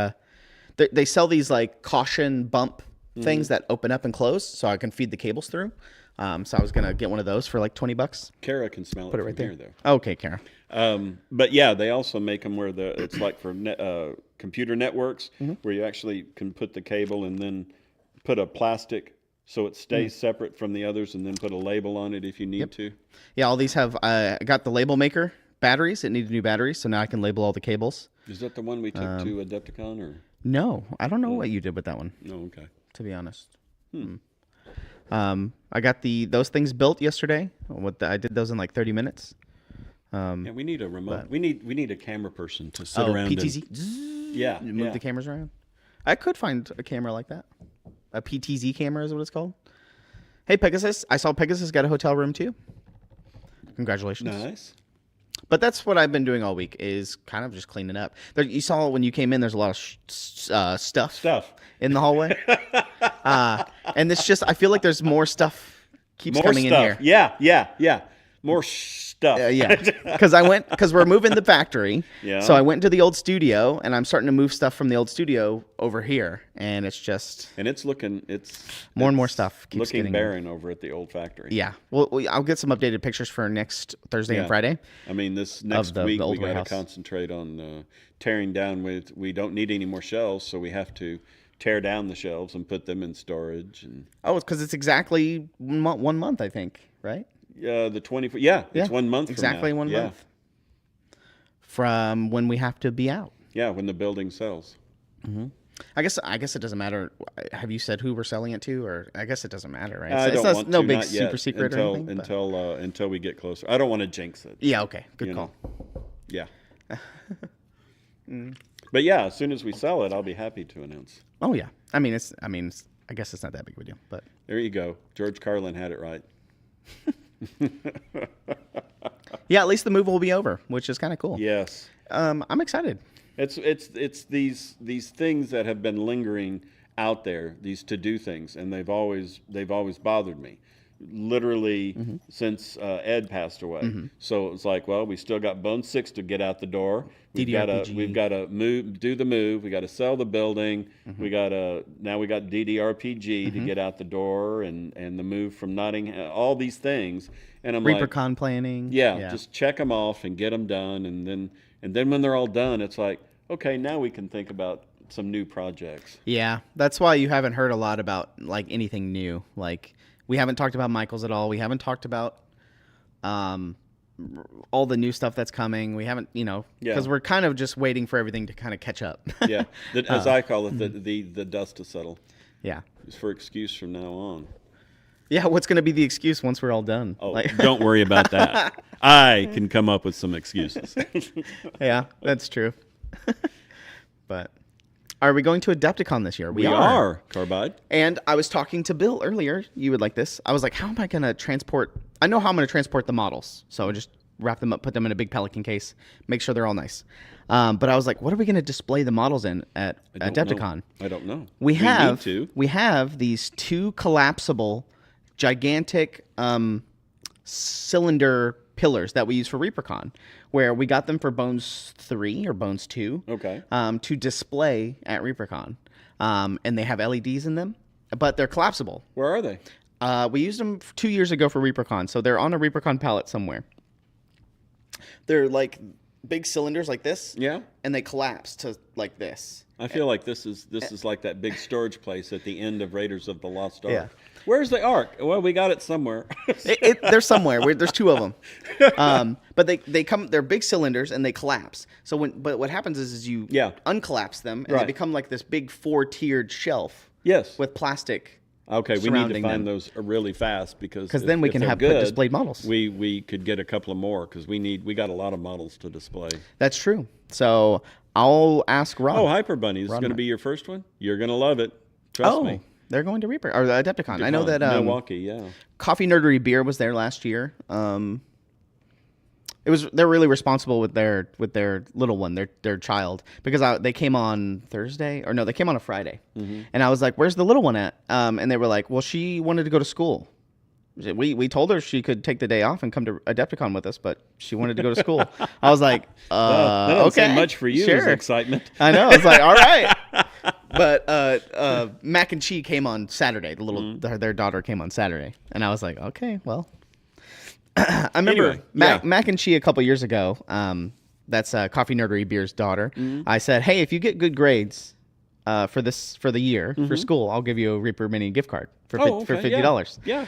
S2: they sell these like caution bump things that open up and close so I can feed the cables through. So I was going to get one of those for like $20.
S3: Kara can smell
S2: Put it
S3: from
S2: right there.
S3: here, though.
S2: Okay, Kara.
S3: But yeah, they also make them where it's like for computer networks where you actually can put the cable and then put a plastic so it stays separate from the others, and then put a label on it if you need to. Yeah,
S2: all these have, I got the label maker batteries. It needed new batteries, so now I can label all the cables.
S3: Is that the one we took to Adepticon? Or?
S2: No, I don't know what you did with that one.
S3: Oh, okay.
S2: To be honest. I got those things built yesterday. I did those in like 30 minutes.
S3: Yeah, we need a remote. We need a camera person to sit around.
S2: PTZ. Move the cameras around. I could find a camera like that. A PTZ camera is what it's called. Hey, Pegasus. I saw Pegasus got a hotel room too. Congratulations.
S3: Nice.
S2: But that's what I've been doing all week is kind of just cleaning up. You saw when you came in, there's a lot of stuff in the hallway. And it's just, I feel like there's more stuff keeps coming in here.
S3: Yeah. More stuff.
S2: Because we're moving the factory.
S3: Yeah.
S2: So I went to the old studio, and I'm starting to move stuff from the old studio over here, and it's just.
S3: And it's more
S2: and more stuff keeps
S3: looking barren over at the old factory.
S2: Yeah. Well, I'll get some updated pictures for next Thursday and Friday.
S3: I mean, this next week we got to concentrate on tearing down. We don't need any more shelves, so we have to tear down the shelves and put them in storage. And
S2: it's because it's exactly 1 month, I think, right?
S3: The 24. Yeah, it's 1 month.
S2: Exactly
S3: from now.
S2: 1 month from when we have to be out.
S3: Yeah, when the building sells.
S2: Mm-hmm. I guess it doesn't matter. Have you said who we're selling it to, or I guess it doesn't matter, right?
S3: I don't want
S2: no
S3: to,
S2: big
S3: not yet,
S2: super secret or anything.
S3: Until we get closer. I don't want to jinx it.
S2: Yeah. Okay. Good call.
S3: Yeah. But yeah, as soon as we sell it, I'll be happy to announce.
S2: Oh yeah. I guess it's not that big of a deal, but
S3: there you go. George Carlin had it right.
S2: Yeah, at least the move will be over, which is kind of cool.
S3: Yes.
S2: I'm excited.
S3: It's these things that have been lingering out there, these to-do things, and they've always bothered me. literally since Ed passed away. So it was like, well, we still got Bone 6 to get out the door. We've got to do the move. We got to sell the building. We got DDRPG to get out the door, and the move from Nottingham, all these things. And I'm
S2: Reapercon planning.
S3: Yeah, just check them off and get them done, and then when they're all done, it's like, okay, now we can think about some new projects.
S2: Yeah, that's why you haven't heard a lot about like anything new. Like we haven't talked about Michael's at all. We haven't talked about all the new stuff that's coming. We haven't, because we're kind of just waiting for everything to kind of catch up.
S3: Yeah, as I call it, the dust to settle.
S2: Yeah,
S3: it's for excuse from now on.
S2: Yeah, what's going to be the excuse once we're all done?
S3: Oh, don't worry about that. I can come up with some excuses.
S2: Yeah, that's true. But are we going to Adepticon this year?
S3: We are, Carbide.
S2: And I was talking to Bill earlier. You would like this. I was like, how am I going to transport? I know how I'm going to transport the models. So I just wrap them up, put them in a big Pelican case, make sure they're all nice. But I was like, what are we going to display the models in at Adepticon?
S3: I don't know.
S2: We have these 2 collapsible, gigantic cylinder pillars that we use for Reapercon, where we got them for Bones 3 or Bones 2 to display at Reapercon. And they have LEDs in them, but they're collapsible.
S3: Where are they?
S2: We used them 2 years ago for Reapercon, so they're on a Reapercon pallet somewhere. They're like big cylinders like this, and they collapse to like this.
S3: I feel like this is like that big storage place at the end of Raiders of the Lost Ark.
S2: Yeah.
S3: Where's the Ark? Well, we got it somewhere.
S2: They're somewhere. There's 2 of them. But they're big cylinders and they collapse. So but what happens is you uncollapse them and they become like this big 4-tiered shelf.
S3: Yes.
S2: With plastic.
S3: Okay, we need to find those really fast because
S2: then we can put displayed models.
S3: We could get a couple of more because we got a lot of models to display.
S2: That's true. So I'll ask Rob.
S3: Oh, Hyper Bunny, this is going to be your first one. You're going to love it. Trust me.
S2: They're going to Reaper or Adepticon. I know that
S3: Milwaukee, yeah.
S2: Coffee Nerdery Beer was there last year. They're really responsible with their little one, their child, because they came on Thursday or no, they came on a Friday, and I was like, "Where's the little one at?" And they were like, "Well, she wanted to go to school. We told her she could take the day off and come to Adepticon with us, but she wanted to go to school." I was like,
S3: that doesn't
S2: okay,
S3: say much for you,
S2: sure.
S3: excitement.
S2: I know. I was like, all right. But Mac and Chi came on Saturday. Their daughter came on Saturday, and I was like, okay, well. I remember Mac and Chi a couple years ago. That's Coffee Nerdery Beer's daughter. I said, hey, if you get good grades for the year for school, I'll give you a Reaper Mini gift card for $50.
S3: Yeah.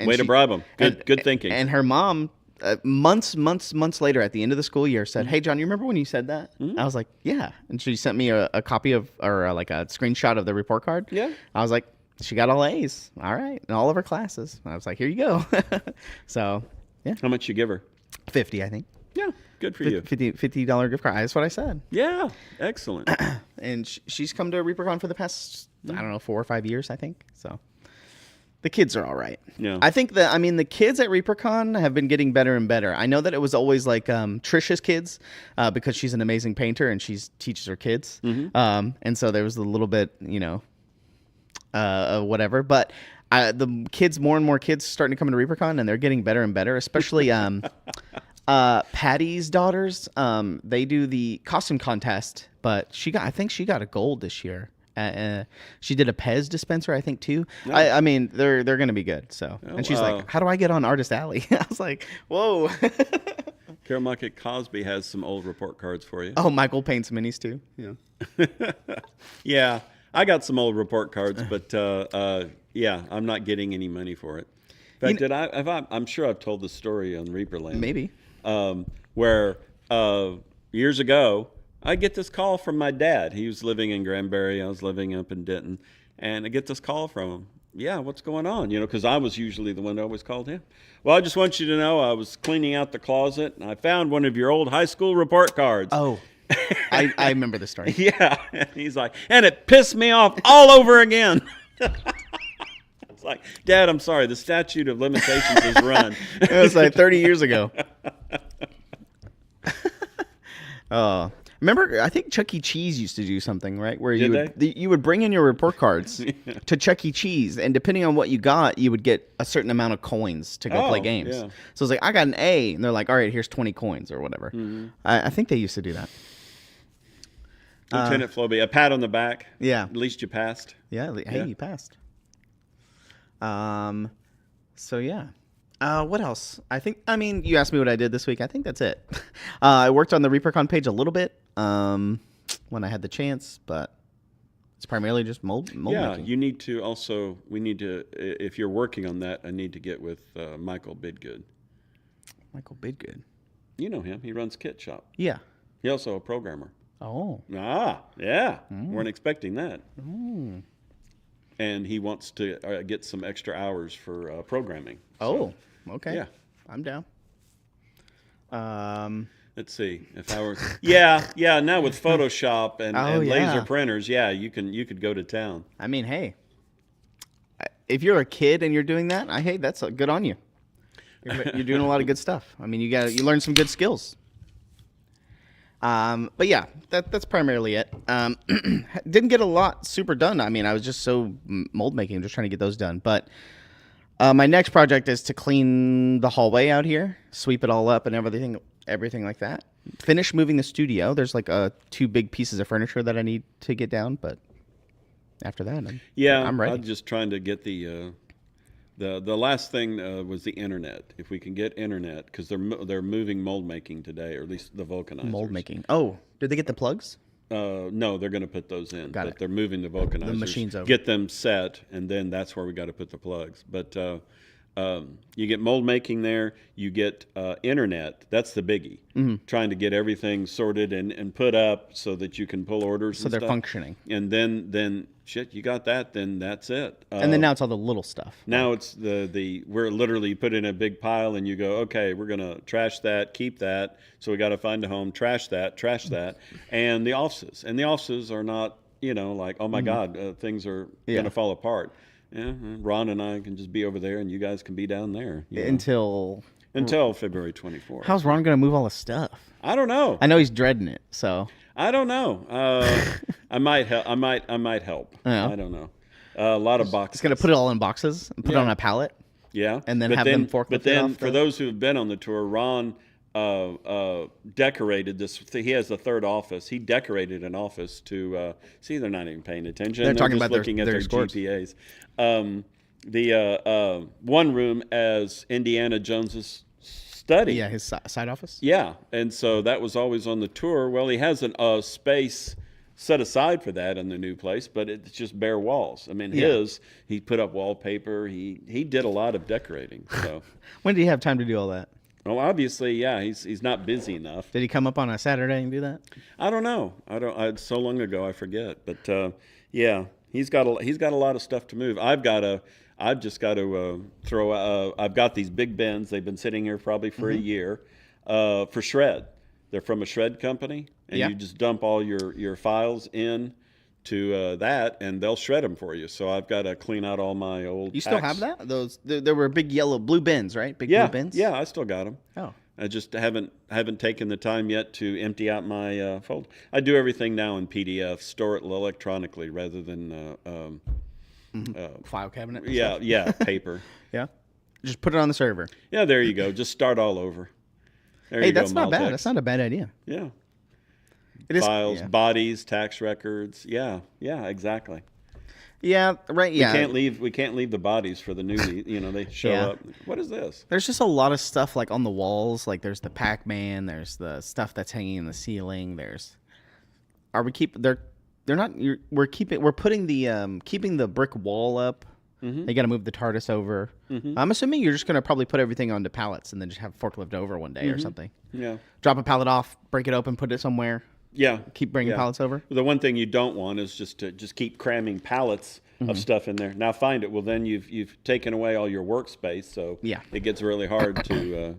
S3: Way to bribe them. Good thinking.
S2: And her mom, months later, at the end of the school year, said, "Hey, John, you remember when you said that?" I was like, "Yeah." And she sent me a copy of, or like a screenshot of the report card.
S3: Yeah.
S2: I was like, she got all A's. All right, in all of her classes. I was like, here you go. So. Yeah.
S3: How much you give her?
S2: $50, I think.
S3: Yeah, good for you.
S2: $50 gift card. That's what I said.
S3: Yeah, excellent.
S2: And she's come to Reapercon for the past, I don't know, 4 or 5 years, I think. So the kids are all right.
S3: Yeah.
S2: I think the kids at Reapercon have been getting better and better. I know that it was always like Trisha's kids because she's an amazing painter and she teaches her kids. And so there was a little bit, whatever. But the kids, more and more kids starting to come into Reapercon, and they're getting better and better, especially Patty's daughters. They do the costume contest, but I think she got a gold this year. She did a Pez dispenser, I think, too. Nice. I mean, they're going to be good. So, and she's like, how do I get on Artist Alley? I was like, whoa.
S3: Carol Market Cosby has some old report cards for you.
S2: Oh, Michael paints minis, too. Yeah.
S3: Yeah. I got some old report cards, but yeah, I'm not getting any money for it. In fact, I'm sure I've told this story on Reaperland.
S2: Maybe.
S3: Where years ago, I get this call from my dad. He was living in Granbury. I was living up in Denton. And I get this call from him. Yeah, what's going on? Because I was usually the one that always called him. Well, I just want you to know I was cleaning out the closet, and I found one of your old high school report cards.
S2: Oh. I remember the story.
S3: Yeah. And he's like, and it pissed me off all over again. It's like, Dad, I'm sorry. The statute of limitations is run.
S2: It was like 30 years ago. Oh, Remember, I think Chuck E. Cheese used to do something, right? Where
S3: Did
S2: you would bring in your report cards to Chuck E. Cheese, and depending on what you got, you would get a certain amount of coins to go play games.
S3: Yeah.
S2: So it's like, I got an A, and they're like, all right, here's 20 coins or whatever. I think they used to do that.
S3: Lieutenant Floby, a pat on the back.
S2: Yeah.
S3: At least you passed.
S2: Yeah, hey,
S3: Yeah.
S2: you passed. So yeah. What else? I mean, you asked me what I did this week. I think that's it. I worked on the Reapercon page a little bit when I had the chance, but it's primarily just mold making.
S3: You need to also, we need to, if you're working on that, I need to get with Michael Bidgood.
S2: Michael Bidgood.
S3: You know him. He runs Kit Shop.
S2: Yeah.
S3: He's also a programmer.
S2: Oh.
S3: Yeah. Weren't expecting that. And he wants to get some extra hours for programming.
S2: Oh, okay.
S3: Yeah.
S2: I'm down.
S3: Let's see if I were. Yeah. Now with Photoshop and
S2: yeah.
S3: laser printers, you could go to town.
S2: I mean, hey, if you're a kid and you're doing that, that's good on you. You're doing a lot of good stuff. I mean, you learn some good skills. But yeah, that's primarily it. Didn't get a lot super done. I mean, I was just so mold making, just trying to get those done. But my next project is to clean the hallway out here, sweep it all up and everything like that. Finish moving the studio. There's like 2 big pieces of furniture that I need to get down, but after that, I'm ready.
S3: I'm just trying to get the last thing was the internet. If we can get internet, because they're moving mold making today, or at least the vulcanizers.
S2: Mold making. Oh, did they get the plugs?
S3: No, they're going to put those in.
S2: Got it.
S3: They're moving the vulcanizers.
S2: The machines over.
S3: Get them set, and then that's where we got to put the plugs. But you get mold making there. You get internet. That's the biggie. Trying to get everything sorted and put up so that you can pull orders.
S2: So they're functioning.
S3: And then shit, you got that. Then that's it.
S2: And then now it's all the little stuff.
S3: Now it's we're literally put in a big pile, and you go, okay, we're gonna trash that, keep that. So we got to find a home, trash that, and the offices are not, like, oh my God, things are gonna fall apart. Yeah, Ron and I can just be over there, and you guys can be down there
S2: until
S3: February 24th.
S2: How's Ron gonna move all his stuff?
S3: I don't know.
S2: I know he's dreading it, so
S3: I don't know. I might help. I might help.
S2: Yeah.
S3: I don't know. A lot of boxes.
S2: he's gonna put it all in boxes and put it on a pallet.
S3: Yeah,
S2: and then have them forklift.
S3: But then, for those who have been on the tour, Ron decorated this. He has the third office. He decorated an office to see. They're not even paying attention.
S2: They're talking
S3: just
S2: about
S3: looking at
S2: their
S3: their
S2: scores.
S3: GPAs. The one room as Indiana Jones's study.
S2: Yeah, his side office.
S3: Yeah, and so that was always on the tour. Well, he has a space set aside for that in the new place, but it's just bare walls. I mean, he put up wallpaper. He did a lot of decorating. So
S2: when did he have time to do all that?
S3: well, obviously, yeah, he's not busy enough.
S2: Did he come up on a Saturday and do that?
S3: I don't know. It's so long ago I forget. But yeah, he's got a lot of stuff to move. I've just got to throw. I've got these big bins. They've been sitting here probably for a year for shred. They're from a shred company, and you just dump all your files in to that, and they'll shred them for you. So I've got to clean out all my old.
S2: You still have that? Those there were big blue bins, right? Big blue bins.
S3: Yeah, I still got them.
S2: Oh.
S3: I just haven't taken the time yet to empty out my folder. I do everything now in PDF, store it electronically rather than
S2: File cabinet.
S3: yeah, paper.
S2: Yeah. Just put it on the server.
S3: Yeah, there you go. Just start all over. There
S2: Hey,
S3: you go,
S2: that's not bad.
S3: Maltex.
S2: That's not a bad idea.
S3: Yeah.
S2: It is,
S3: Files, bodies, tax records. Yeah, exactly.
S2: Yeah, right. Yeah.
S3: We can't leave the bodies for the newbie. They show up. What is this?
S2: There's just a lot of stuff like on the walls. Like there's the Pac-Man. There's the stuff that's hanging in the ceiling. We're putting the keeping the brick wall up. Mm-hmm. They got to move the TARDIS over. Mm-hmm. I'm assuming you're just going to probably put everything onto pallets and then just have forklift over one day or something.
S3: Yeah.
S2: Drop a pallet off, break it open, put it somewhere.
S3: Yeah.
S2: Keep bringing pallets over.
S3: The one thing you don't want is just to keep cramming pallets of stuff in there. Now find it. Well, then you've taken away all your workspace, so it gets really hard to.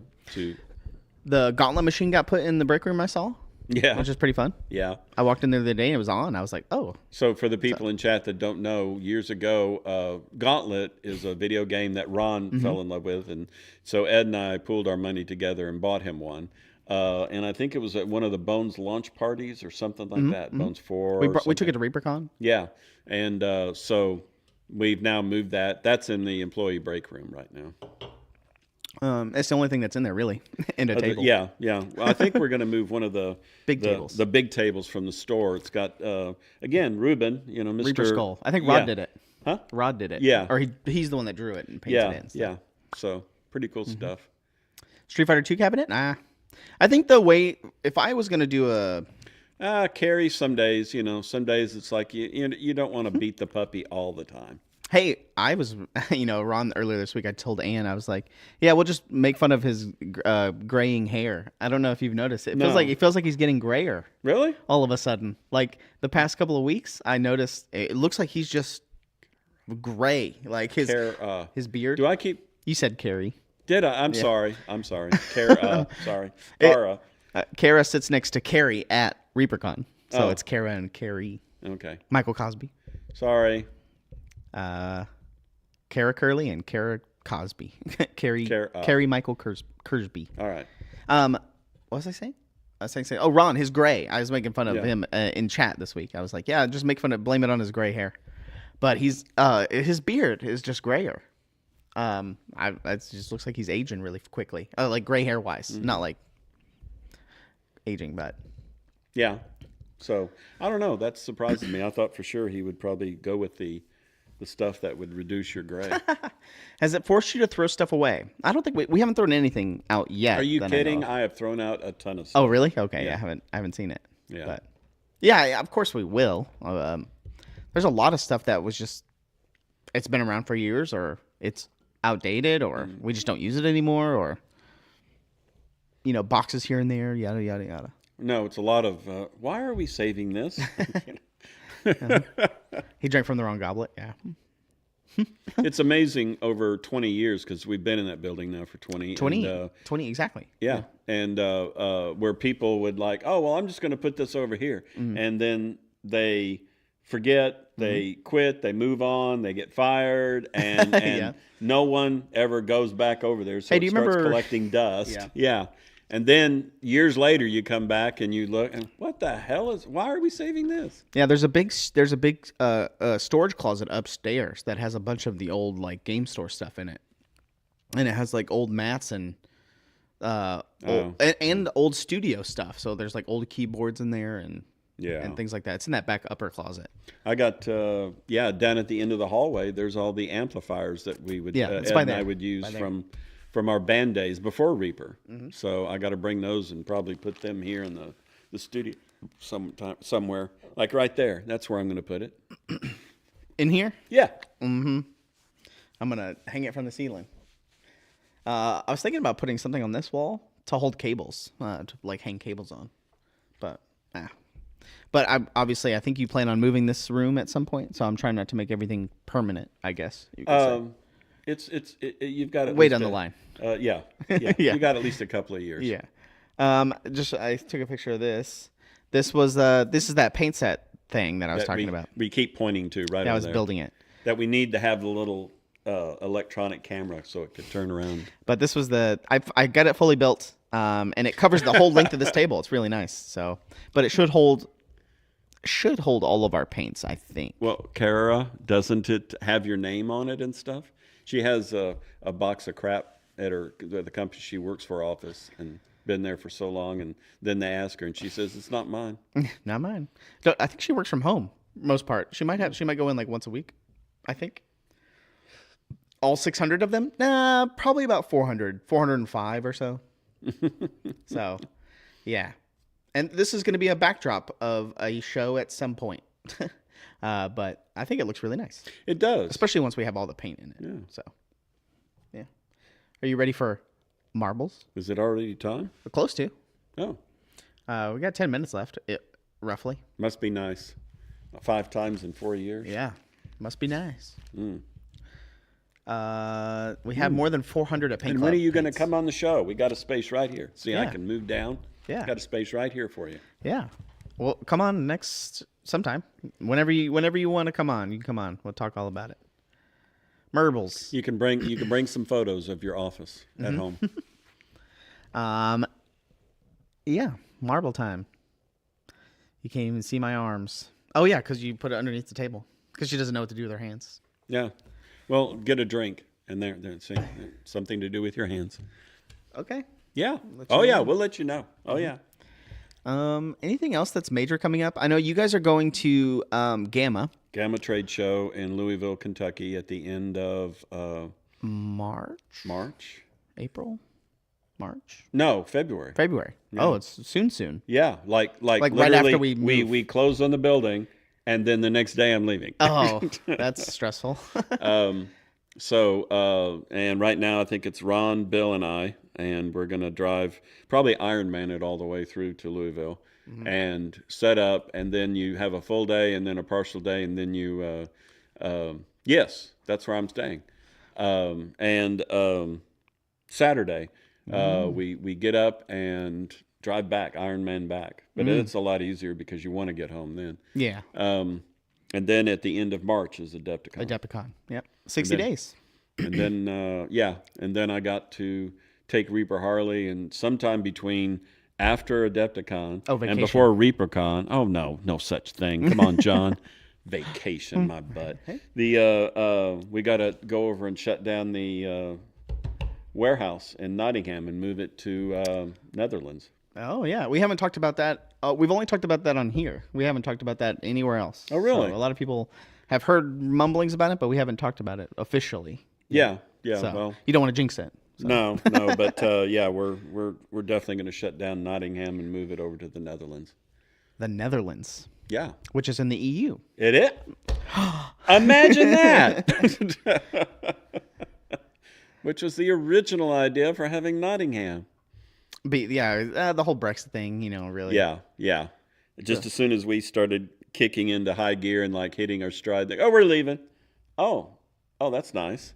S2: The gauntlet machine got put in the break room. I saw.
S3: Yeah.
S2: Which is pretty fun.
S3: Yeah.
S2: I walked in there the other day and it was on. I was like, oh.
S3: So for the people in chat that don't know, years ago, Gauntlet is a video game that Ron fell in love with. And so Ed and I pooled our money together and bought him one. and I think it was at one of the Bones launch parties or something like that. Bones 4.
S2: We took it to Reapercon.
S3: Yeah, and so we've now moved that. That's in the employee break room right now.
S2: It's the only thing that's in there, really, and a table.
S3: Yeah. Well, I think we're going to move one of the
S2: tables.
S3: The big tables from the store. It's got again Ruben, Mr.
S2: Reaper Skull. I think Rod did it.
S3: Huh?
S2: Rod did it.
S3: Yeah.
S2: Or he's the one that drew it and painted it. And stuff.
S3: Yeah. So pretty cool stuff.
S2: Street Fighter 2 cabinet? Nah. I think the way if I was going to do a
S3: Carry some days. Some days it's like you don't want to beat the puppy all the time.
S2: Hey, I was, Ron, earlier this week, I told Ann, I was like, yeah, we'll just make fun of his graying hair. I don't know if you've noticed it. It feels like he's getting grayer.
S3: Really?
S2: All of a sudden. Like, the past couple of weeks, I noticed it looks like he's just gray. Like, his beard.
S3: Do I keep...
S2: You said Carrie.
S3: Did I? I'm sorry. Kara, sorry. Kara.
S2: Kara sits next to Carrie at Reapercon. So it's Kara and Carrie.
S3: Okay.
S2: Michael Cosby.
S3: Sorry.
S2: Kara Curley and Kara Cosby. Carrie Michael Kursby.
S3: All right.
S2: What was I saying? I was saying, Ron, his gray. I was making fun of him in chat this week. I was like, yeah, just blame it on his gray hair. But his beard is just grayer. It just looks like he's aging really quickly. Like gray hair wise, not like aging, but
S3: yeah. So I don't know. That surprises me. I thought for sure he would probably go with the stuff that would reduce your gray.
S2: Has it forced you to throw stuff away? I don't think we haven't thrown anything out yet.
S3: Are you kidding? I have thrown out a ton of stuff.
S2: Oh, really? Okay, yeah. I haven't seen it.
S3: Yeah.
S2: But yeah, of course we will. There's a lot of stuff that was just it's been around for years, or it's outdated, or we just don't use it anymore, or boxes here and there, yada yada yada.
S3: No, it's a lot of why are we saving this?
S2: He drank from the wrong goblet. Yeah.
S3: It's amazing over 20 years because we've been in that building now for 20.
S2: 20 exactly.
S3: Yeah. And where people would like, oh, well, I'm just going to put this over here. And then they forget, they quit, they move on, they get fired, and no one ever goes back over there. So
S2: hey,
S3: it starts collecting dust. Yeah. And then years later, you come back and you look, and what the hell why are we saving this?
S2: Yeah, there's a big storage closet upstairs that has a bunch of the old like game store stuff in it, and it has like old mats and old studio stuff. So there's like old keyboards in there and things like that. It's in that back upper closet.
S3: I got down at the end of the hallway. There's all the amplifiers that we would Ed and I would use from our band days before Reaper. So I got to bring those and probably put them here in the studio somewhere. Like right there. That's where I'm going to put it.
S2: In here?
S3: Yeah.
S2: I'm going to hang it from the ceiling. I was thinking about putting something on this wall to hold cables, to like hang cables on. But I think you plan on moving this room at some point, so I'm trying not to make everything permanent, I guess. You could say.
S3: You've got
S2: wait on the line.
S3: Yeah. You got at least a couple of years.
S2: Yeah. I took a picture of this. This is that paint set thing that I was talking about.
S3: We keep pointing to right.
S2: I was building it.
S3: That we need to have the little electronic camera so it could turn around.
S2: But this was I got it fully built, and it covers the whole length of this table. It's really nice. So, but it should hold all of our paints, I think.
S3: Well, Kara, doesn't it have your name on it and stuff? She has a box of crap at the company she works for office and been there for so long. And then they ask her and she says, it's not mine.
S2: Not mine. I think she works from home most part. She might go in like once a week, I think. All 600 of them? Nah, probably about 405 or so. So, yeah. And this is going to be a backdrop of a show at some point. But I think it looks really nice.
S3: It does.
S2: Especially once we have all the paint in it.
S3: Yeah.
S2: So, yeah. Are you ready for marbles?
S3: Is it already time?
S2: We're close to.
S3: Oh.
S2: We got 10 minutes left, roughly.
S3: Must be nice. 5 times in 4 years.
S2: Yeah. Must be nice. We have more than 400 at Paint
S3: And
S2: Club
S3: when are you going to
S2: paints.
S3: come on the show? We got a space right here. See, I
S2: Yeah.
S3: can move down.
S2: Yeah.
S3: Got a space right here for you.
S2: Yeah. Well, come on sometime. Whenever you want to come on, you can come on. We'll talk all about it. Marbles.
S3: You can bring some photos of your office at home.
S2: Yeah, marble time. You can't even see my arms. Oh yeah, because you put it underneath the table. Because she doesn't know what to do with her hands.
S3: Yeah. Well, get a drink, and see, something to do with your hands.
S2: Okay.
S3: Yeah.
S2: Let
S3: Oh
S2: you
S3: yeah,
S2: know.
S3: we'll let you know. Oh yeah.
S2: Anything else that's major coming up? I know you guys are going to Gamma
S3: Gamma Trade Show in Louisville, Kentucky, at the end of
S2: March, April, March,
S3: No, February.
S2: February.
S3: Yeah.
S2: Oh, it's soon.
S3: Yeah, like
S2: Like right
S3: literally,
S2: after we move.
S3: we close on the building, and then the next day I'm leaving.
S2: Oh, that's stressful.
S3: And right now I think it's Ron, Bill, and I, and we're gonna drive probably Ironman it all the way through to Louisville, and set up, and then you have a full day, and then a partial day, and then you, yes, that's where I'm staying, Saturday, we get up and drive back, Ironman back, but it's a lot easier because you want to get home then.
S2: Yeah.
S3: And then at the end of March is Adepticon.
S2: Adepticon. Yep. 60 days.
S3: And then, and then I got to take Reaper Harley, and sometime between after Adepticon and before ReaperCon. Oh, no such thing. Come on, John. Vacation, my butt. We got to go over and shut down the warehouse in Nottingham and move it to Netherlands.
S2: Oh, yeah. We haven't talked about that. We've only talked about that on here. We haven't talked about that anywhere else.
S3: Oh, really?
S2: So a lot of people have heard mumblings about it, but we haven't talked about it officially.
S3: Yeah.
S2: So
S3: Well,
S2: you don't want to jinx it. So.
S3: no, but yeah, we're definitely going to shut down Nottingham and move it over to the Netherlands.
S2: The Netherlands,
S3: Yeah.
S2: which is in the EU.
S3: It? Imagine that. Which was the original idea for having Nottingham.
S2: But yeah, the whole Brexit thing, really.
S3: Yeah. Just as soon as we started kicking into high gear and like hitting our stride, like, oh, we're leaving. Oh, that's nice.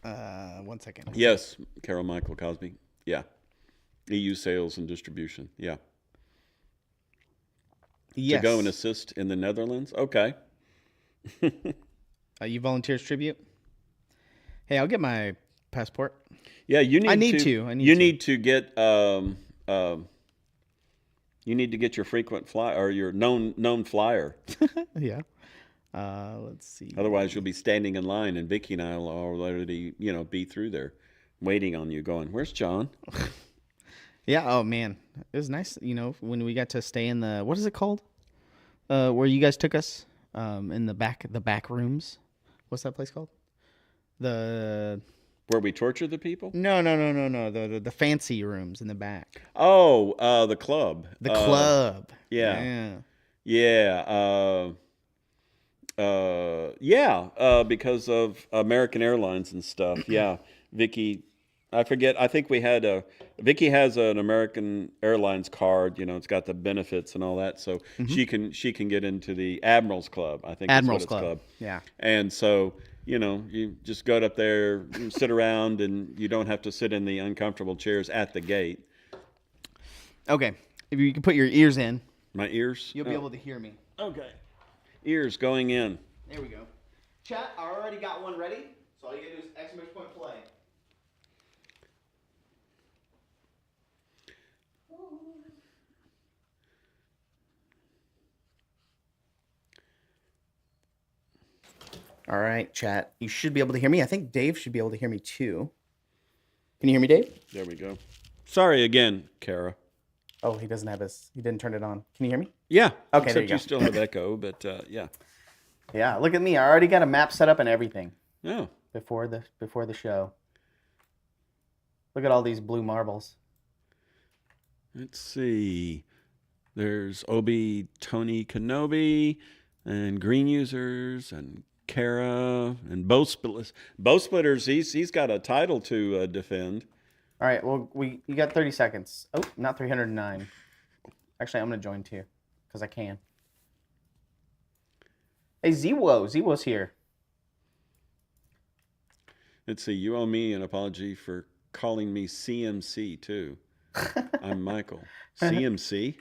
S2: 1 second.
S3: Yes, Carol Michael Cosby. Yeah. EU sales and distribution. Yeah.
S2: Yes.
S3: To go and assist in the Netherlands. Okay.
S2: You volunteers tribute? Hey, I'll get my passport.
S3: Yeah, you need.
S2: I need to
S3: get. You need to get your frequent flyer or your known flyer.
S2: Yeah. Let's see.
S3: Otherwise, you'll be standing in line, and Vicky and I will already, be through there, waiting on you, going, "Where's John?"
S2: Yeah. Oh man, it was nice. When we got to stay in the what is it called? Where you guys took us? In the back rooms. What's that place called?
S3: Where we torture the people?
S2: No. The fancy rooms in the back.
S3: Oh, the club.
S2: The club.
S3: Yeah. Because of American Airlines and stuff. Yeah, Vicky. I forget. I think Vicky has an American Airlines card. It's got the benefits and all that, so she can get into the Admirals Club. I think
S2: Admirals
S3: is what it's
S2: Club.
S3: called.
S2: Yeah.
S3: And so you just go up there, sit around, and you don't have to sit in the uncomfortable chairs at the gate.
S2: Okay, if you can put your ears in,
S3: My ears.
S2: you'll be able to hear me.
S3: Okay. Ears going in.
S2: There we go. Chat, I already got one ready, so all you gotta do is exclamation point play. All right, chat. You should be able to hear me. I think Dave should be able to hear me too. Can you hear me, Dave?
S3: There we go. Sorry again, Kara.
S2: Oh, he didn't turn it on. Can you hear me?
S3: Yeah.
S2: Okay,
S3: Except
S2: there you go.
S3: still have echo, but yeah.
S2: Yeah, look at me. I already got a map set up and everything
S3: Oh.
S2: before the show. Look at all these blue marbles.
S3: Let's see. There's Obi Tony Kenobi and Green Users and Kara and Bow Splitters. Bow Splitters, he's got a title to defend.
S2: All right, well, you got 30 seconds. Oh, not 309. Actually, I'm going to join too because I can. Hey, Zewo's here.
S3: Let's see. You owe me an apology for calling me CMC too. I'm Michael. CMC?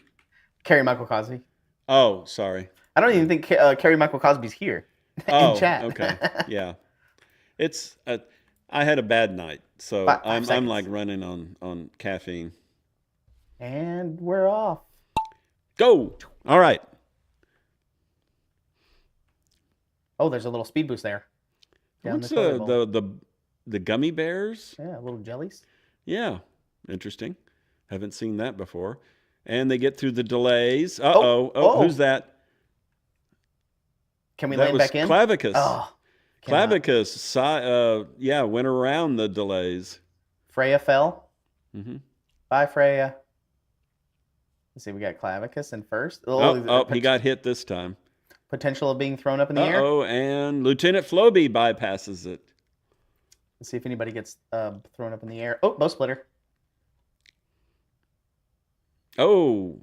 S2: Carrie Michael Cosby.
S3: Oh, sorry.
S2: I don't even think Carrie Michael Cosby's here in chat.
S3: Okay. Yeah. It's I had a bad night, so
S2: Five
S3: I'm
S2: seconds.
S3: like running on caffeine.
S2: And we're off.
S3: Go. All right.
S2: Oh, there's a little speed boost there. Down
S3: What's
S2: the toilet bowl.
S3: the gummy bears?
S2: Yeah, little jellies.
S3: Yeah, interesting. Haven't seen that before. And they get through the delays. Uh-oh.
S2: Oh.
S3: Who's that?
S2: Can we
S3: That
S2: land
S3: was
S2: back in?
S3: Clavicus.
S2: Oh, cannot.
S3: Clavicus, went around the delays.
S2: Freya fell.
S3: Mm-hmm.
S2: Bye, Freya. Let's see, we got Clavicus in first.
S3: He got hit this time.
S2: Potential of being thrown up in the air.
S3: And Lieutenant Floby bypasses it.
S2: Let's see if anybody gets thrown up in the air. Oh, bow splitter.
S3: Oh,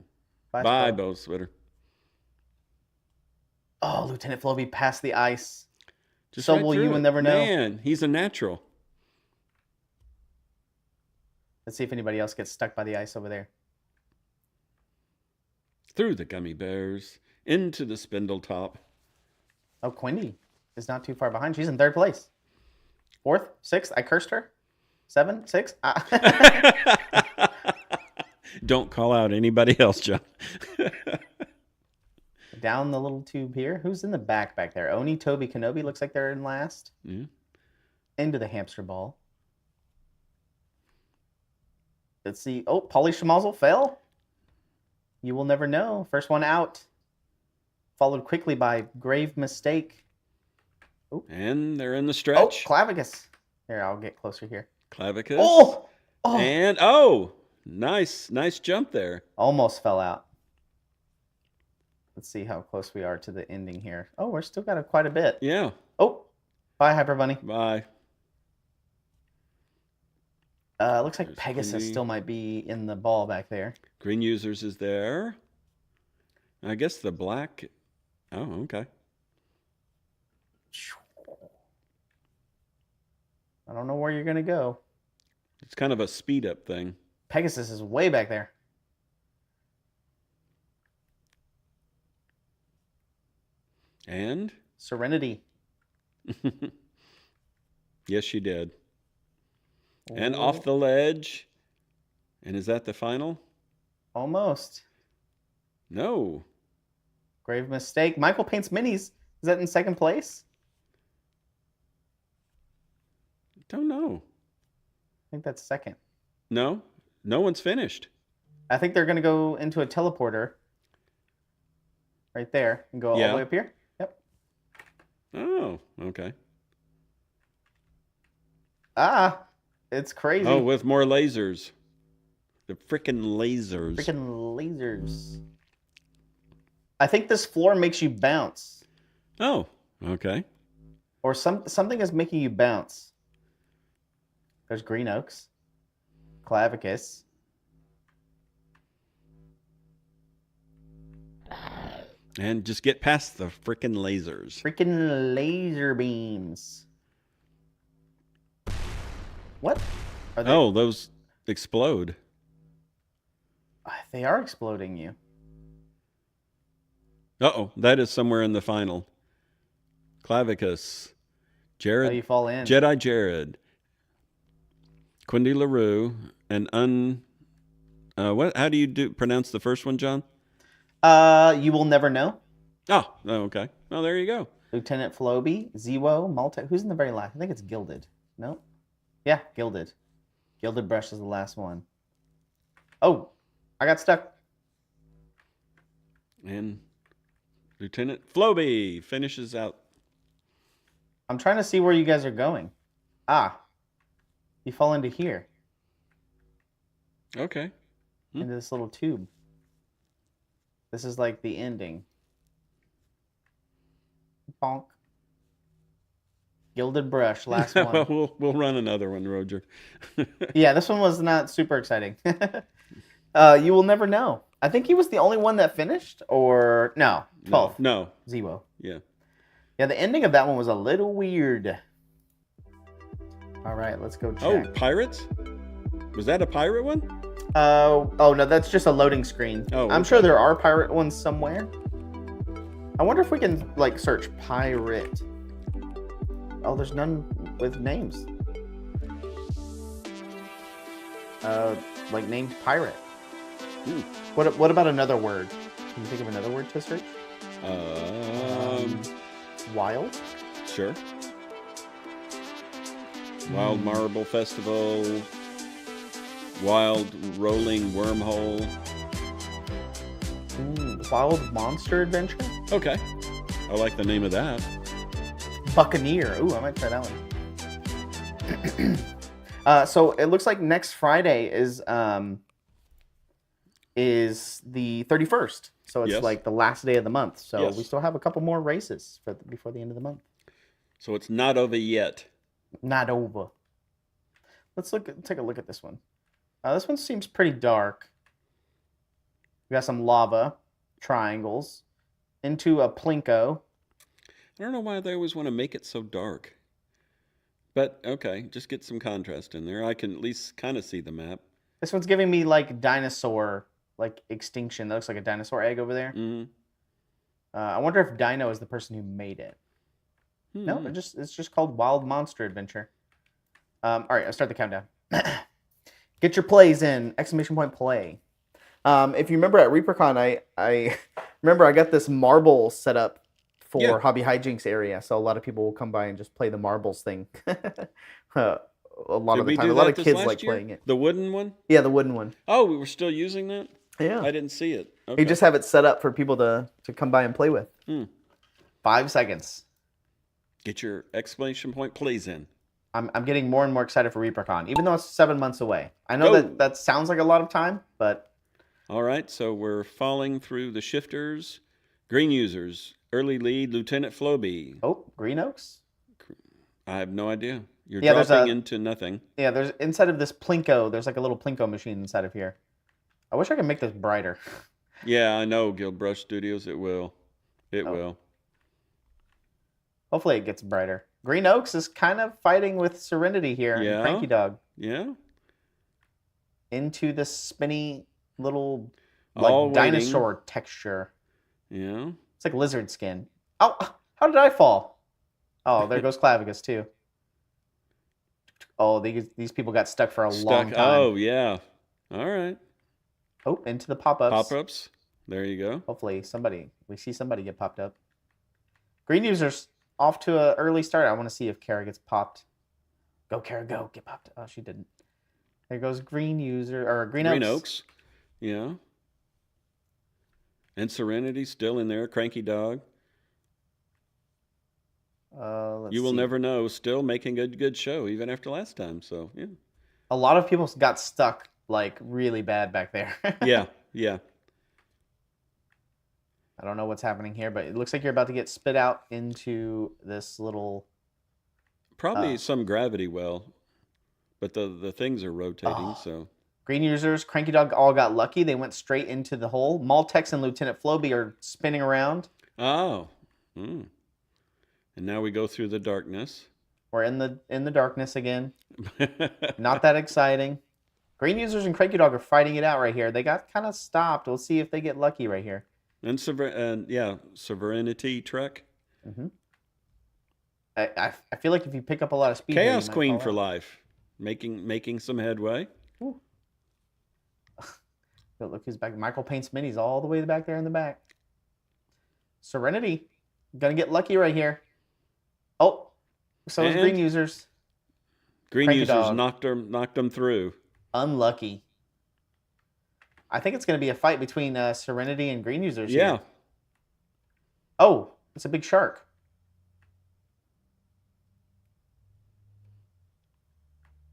S3: bye,
S2: Splo.
S3: Bow Splitter.
S2: Oh, Lieutenant Floby passed the ice.
S3: Just
S2: So
S3: right
S2: will
S3: through
S2: you
S3: it.
S2: never know.
S3: Man, he's a natural.
S2: Let's see if anybody else gets stuck by the ice over there.
S3: Through the gummy bears, into the spindle top.
S2: Oh, Quindy is not too far behind. She's in third place. Fourth, sixth. I cursed her. 7, 6.
S3: Don't call out anybody else, John.
S2: Down the little tube here. Who's in the back there? Oni, Toby, Kenobi looks like they're in last.
S3: Yeah.
S2: Into the hamster ball. Let's see. Oh, Polly Schmozzle fell. You will never know. First one out. Followed quickly by Grave Mistake. Ooh.
S3: And they're in the
S2: Oh,
S3: stretch.
S2: Clavicus. Here, I'll get closer here.
S3: Clavicus.
S2: Oh!
S3: And nice jump there.
S2: Almost fell out. Let's see how close we are to the ending here. Oh, we're still got quite a bit.
S3: Yeah.
S2: Oh, bye, Hyper Bunny.
S3: Bye.
S2: Looks like
S3: There's
S2: Pegasus
S3: Quindy.
S2: still might be in the ball back there.
S3: Green Users is there. I guess the black. Oh, okay.
S2: I don't know where you're going to go.
S3: It's kind of a speed up thing.
S2: Pegasus is way back there.
S3: And
S2: Serenity.
S3: yes, she did. And
S2: Oh,
S3: off the ledge. And is that the final?
S2: almost.
S3: No.
S2: Grave Mistake. Michael Paints Minis. Is that in second place?
S3: Don't know.
S2: I think that's second.
S3: No. No one's finished.
S2: I think they're going to go into a teleporter right there and go all
S3: Yeah.
S2: the way up here. Yep.
S3: Oh, okay.
S2: Ah, it's crazy.
S3: Oh, with more lasers. The frickin' lasers.
S2: Freaking lasers. I think this floor makes you bounce.
S3: Oh, okay.
S2: Or something is making you bounce. There's Green Oaks. Clavicus.
S3: And just get past the frickin' lasers.
S2: Freaking laser beams. What? Are they?
S3: Oh, those explode.
S2: They are exploding you.
S3: Uh-oh, that is somewhere in the final. Clavicus.
S2: Oh,
S3: Jared.
S2: you fall in.
S3: Jedi Jared. Quindy LaRue. And what? How do you pronounce the first one, John?
S2: You will never know.
S3: Oh, okay. Oh, there you go.
S2: Lieutenant Floby, Zewo, Malta. Who's in the very last? I think it's Gilded. No? Yeah, Gilded. Gilded Brush is the last one. Oh, I got stuck.
S3: And Lieutenant Floby finishes out.
S2: I'm trying to see where you guys are going. Ah, you fall into here,
S3: Okay.
S2: into this little tube. This is like the ending. Bonk. Gilded Brush, last one.
S3: we'll run another one, Roger.
S2: Yeah, this one was not super exciting. You will never know. I think he was the only one that finished, or no, 12th.
S3: No.
S2: Zewo.
S3: Yeah.
S2: Yeah, the ending of that one was a little weird. All right, let's go check.
S3: Oh, pirates? Was that a pirate one?
S2: Oh no, that's just a loading screen.
S3: Oh,
S2: I'm
S3: okay.
S2: sure there are pirate ones somewhere. I wonder if we can like search pirate. Oh, there's none with names. like named pirate.
S3: Ooh.
S2: What about another word? Can you think of another word to search? Wild?
S3: Sure. Wild Marble Festival. Wild Rolling Wormhole.
S2: Wild Monster Adventure?
S3: Okay. I like the name of that.
S2: Buccaneer. Ooh, I might try that one. So it looks like next Friday is the 31st. So it's
S3: Yes.
S2: like the last day of the month. So
S3: Yes.
S2: we still have a couple more races before the end of the month.
S3: So it's not over yet.
S2: Not over. Let's take a look at this one. This one seems pretty dark. We got some lava triangles into a plinko.
S3: I don't know why they always want to make it so dark. But okay, just get some contrast in there. I can at least kind of see the map.
S2: This one's giving me like dinosaur, like extinction. That looks like a dinosaur egg over there.
S3: Mm-hmm.
S2: I wonder if Dino is the person who made it. No, it's just called Wild Monster Adventure. All right, I'll start the countdown. Get your plays in! Exclamation point play. If you remember at Reapercon, I remember I got this marble set up for Hobby Hijinks area, so a lot of people will come by and just play the marbles thing. A lot of the time, a lot of kids like playing it.
S3: The wooden one?
S2: Yeah, the wooden one.
S3: Oh, we were still using that?
S2: Yeah.
S3: I didn't see it. Okay.
S2: You just have it set up for people to come by and play with. 5 seconds.
S3: Get your exclamation point plays in.
S2: I'm getting more and more excited for Reapercon, even though it's 7 months away. I know that sounds like a lot of time, but...
S3: All right, so we're falling through the shifters. Green users, early lead, Lieutenant Floby.
S2: Oh, Green Oaks?
S3: I have no idea. You're dropping into nothing.
S2: Yeah, there's inside of this plinko, there's like a little plinko machine inside of here. I wish I could make this brighter.
S3: Yeah, I know, Guild Brush Studios, it will. It will.
S2: Hopefully it gets brighter. Green Oaks is kind of fighting with Serenity here.
S3: Yeah.
S2: And Cranky Dog.
S3: Yeah.
S2: Into the spinny little
S3: All
S2: dinosaur texture.
S3: Yeah.
S2: It's like lizard skin. Oh, how did I fall? Oh, there goes Clavigus too. Oh, these people got stuck for a long time.
S3: Oh, yeah. All right.
S2: Oh, into the pop-ups.
S3: Pop-ups. There you go.
S2: Hopefully we see somebody get popped up. Green users off to an early start. I want to see if Kara gets popped. Go, Kara, go. Get popped. Oh, she didn't. There goes Green user, or Green Oaks.
S3: Green Oaks. Yeah. And Serenity still in there. Cranky Dog. You will never know. Still making a good show, even after last time. So, yeah.
S2: A lot of people got stuck, like, really bad back there.
S3: Yeah, yeah.
S2: I don't know what's happening here, but it looks like you're about to get spit out into this little...
S3: Probably some gravity well, but the things are rotating, so...
S2: Green users, Cranky Dog all got lucky. They went straight into the hole. Maltex and Lieutenant Floby are spinning around.
S3: Oh. And now we go through the darkness.
S2: We're in the darkness again. Not that exciting. Green users and Cranky Dog are fighting it out right here. They got kind of stopped. We'll see if they get lucky right here.
S3: And Serenity Trek.
S2: Mm-hmm. I feel like if you pick up a lot of speed,
S3: Chaos Queen for life, making some headway.
S2: Ooh. Look who's back. Michael Paints Minis all the way back there in the back. Serenity, gonna get lucky right here. Oh, so is Green users.
S3: Green users knocked them through.
S2: Unlucky. I think it's going to be a fight between Serenity and Green users.
S3: Yeah.
S2: Here. Oh, it's a big shark.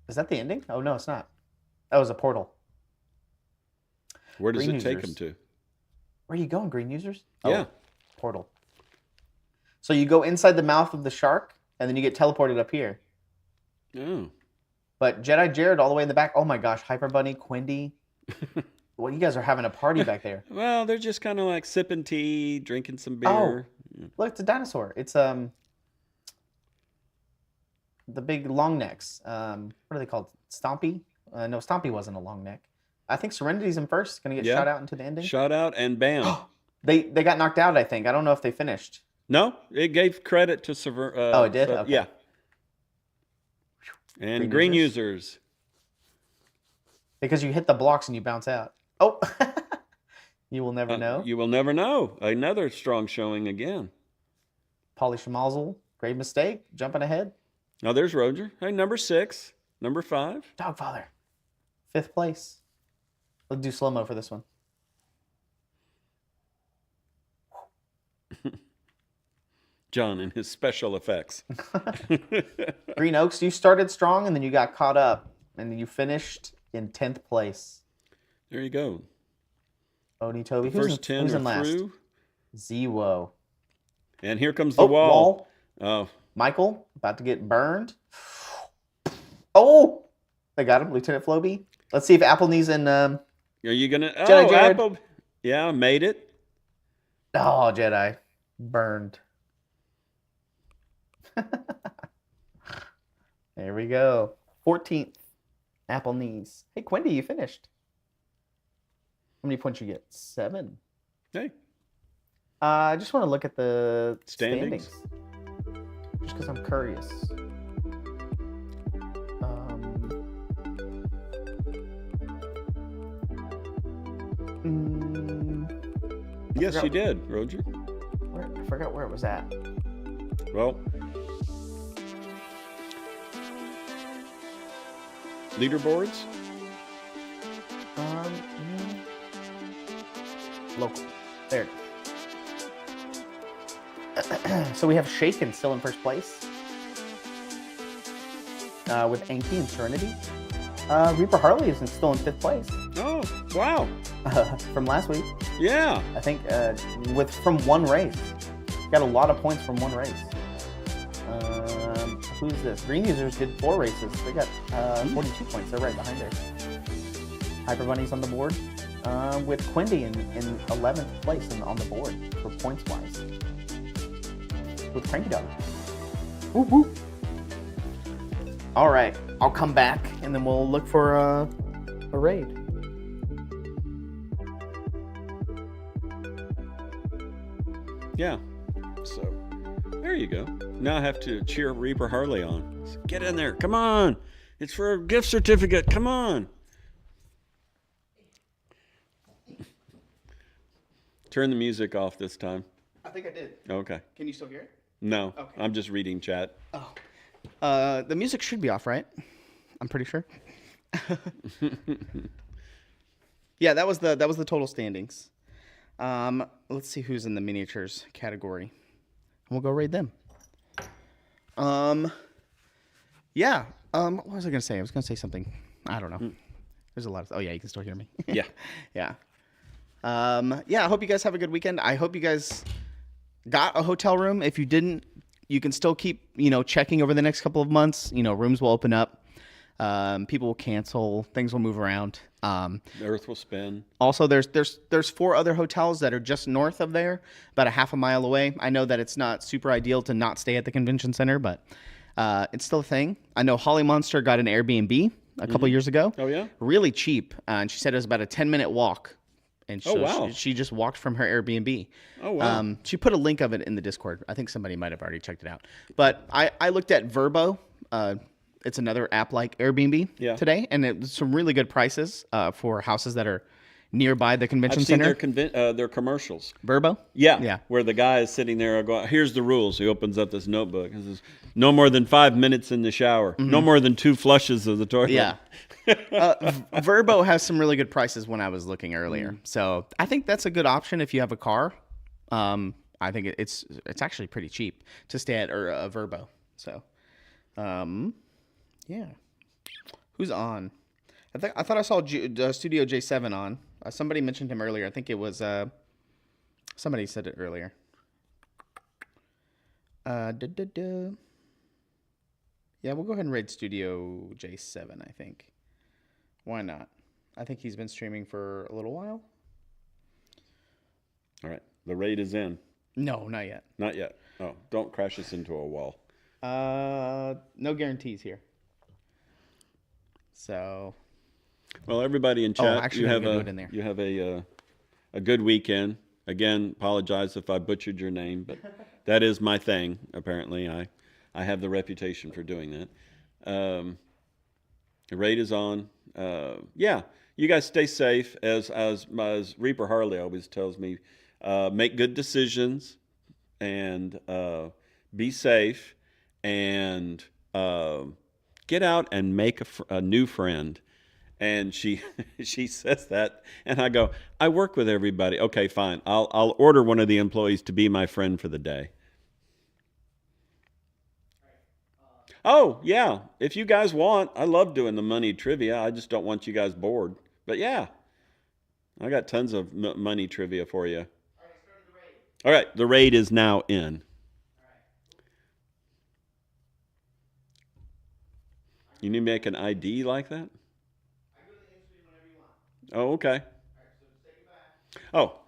S2: Is that the ending? Oh, no, it's not. That was a portal.
S3: Where does it take them to?
S2: Where are you going, Green users?
S3: Yeah.
S2: Oh, portal. So you go inside the mouth of the shark, and then you get teleported up here.
S3: Oh.
S2: But Jedi Jared all the way in the back. Oh, my gosh. Hyper Bunny, Quindy. Well, you guys are having a party back there.
S3: Well, they're just kind of like sipping tea, drinking some beer.
S2: Oh, look, it's a dinosaur. It's the big long necks. What are they called? Stompy? No, Stompy wasn't a long neck. I think Serenity's in first. Going to get shot out into the ending.
S3: Shot out and bam.
S2: They got knocked out, I think. I don't know if they finished.
S3: No, it gave credit to
S2: oh, it did? Okay.
S3: Yeah. And green users.
S2: Because you hit the blocks and you bounce out. Oh, you will never know.
S3: You will never know. Another strong showing again.
S2: Polly Schmalzel, great mistake, jumping ahead.
S3: Now there's Roger. Hey, number 6, number 5.
S2: Dogfather, 5th place. Let's do slow-mo for this one.
S3: John and his special effects.
S2: Green Oaks, you started strong and then you got caught up. And then you finished in 10th place.
S3: There you go.
S2: Oni Toby.
S3: First 10
S2: who's
S3: are
S2: in last?
S3: through.
S2: Zewo.
S3: And here comes the wall. Oh.
S2: Michael, about to get burned. Oh! They got him, Lieutenant Floby. Let's see if Apple knees and...
S3: Are you going to...
S2: Jedi
S3: Oh,
S2: Jared.
S3: Apple. Yeah, made it.
S2: Oh, Jedi. Burned. There we go. 14th. Apple knees. Hey, Quindy, you finished. How many points you get? 7.
S3: Hey.
S2: I just want to look at the
S3: Standings.
S2: Just because I'm curious.
S3: Yes, you did, Roger.
S2: I forgot where it was at.
S3: Well, leaderboards.
S2: Local. There it is. So we have Shaken still in first place. With Anki and Serenity. Reaper Harley is still in 5th place.
S3: Oh, wow.
S2: From last week.
S3: Yeah.
S2: I think from one race. Got a lot of points from one race. Who's this? Green Users did 4 races. They got 42 points. They're right behind her. Hyper Bunny's on the board. With Quindy in 11th place on the board for points wise. With Cranky Dog. Whoop, whoop. All right, I'll come back and then we'll look for a raid.
S3: Yeah. So there you go. Now I have to cheer Reaper Harley on. Get in there. Come on. It's for a gift certificate. Come on. Turn the music off this time.
S2: I think I did.
S3: Okay.
S2: Can you still hear it?
S3: No.
S2: Okay.
S3: I'm just reading chat.
S2: Oh. The music should be off, right? I'm pretty sure. Yeah, that was the total standings. Let's see who's in the miniatures category. We'll go raid them. Yeah. What was I gonna say? I was gonna say something. I don't know. There's a lot of. Oh yeah, you can still hear me.
S3: Yeah.
S2: Yeah. Yeah. I hope you guys have a good weekend. I hope you guys got a hotel room. If you didn't, you can still keep checking over the next couple of months. Rooms will open up. People will cancel. Things will move around.
S3: The Earth will spin.
S2: Also, there's 4 other hotels that are just north of there, about a half a mile away. I know that it's not super ideal to not stay at the convention center, but it's still a thing. I know Holly Monster got an Airbnb a couple years ago.
S3: Oh, yeah?
S2: Really cheap. And she said it was about a 10-minute walk. And so
S3: wow.
S2: she just walked from her Airbnb.
S3: Oh, wow.
S2: She put a link of it in the Discord. I think somebody might have already checked it out. But I looked at Verbo. It's another app like Airbnb today. And it's some really good prices for houses that are nearby the convention
S3: I've seen
S2: center.
S3: their commercials.
S2: Verbo?
S3: Yeah.
S2: Yeah.
S3: Where the guy is sitting there going, here's the rules. He opens up this notebook. He says, no more than 5 minutes in the shower. Mm-hmm. No more than 2 flushes of the toilet.
S2: Yeah. Verbo has some really good prices when I was looking earlier. So I think that's a good option if you have a car. I think it's actually pretty cheap to stay at a Verbo. So, yeah. Who's on? I thought I saw Studio J7 on. Somebody mentioned him earlier. I think it was somebody said it earlier. Yeah, we'll go ahead and raid Studio J7, I think. Why not? I think he's been streaming for a little while.
S3: All right. The raid is in.
S2: No, not yet.
S3: Not yet. Oh, don't crash us into a wall.
S2: No guarantees here. So.
S3: Well, everybody in chat,
S2: actually,
S3: you have a good weekend. Again, apologize if I butchered your name, but that is my thing. Apparently, I have the reputation for doing that. The raid is on. Yeah, you guys stay safe. As Reaper Harley always tells me, make good decisions and be safe and get out and make a new friend. And she she says that, and I go, I work with everybody. Okay, fine. I'll order one of the employees to be my friend for the day. Oh, yeah. If you guys want, I love doing the money trivia. I just don't want you guys bored. But yeah, I got tons of money trivia for you. All right, the raid is now in. You need to make an ID like that? Oh, okay. Oh.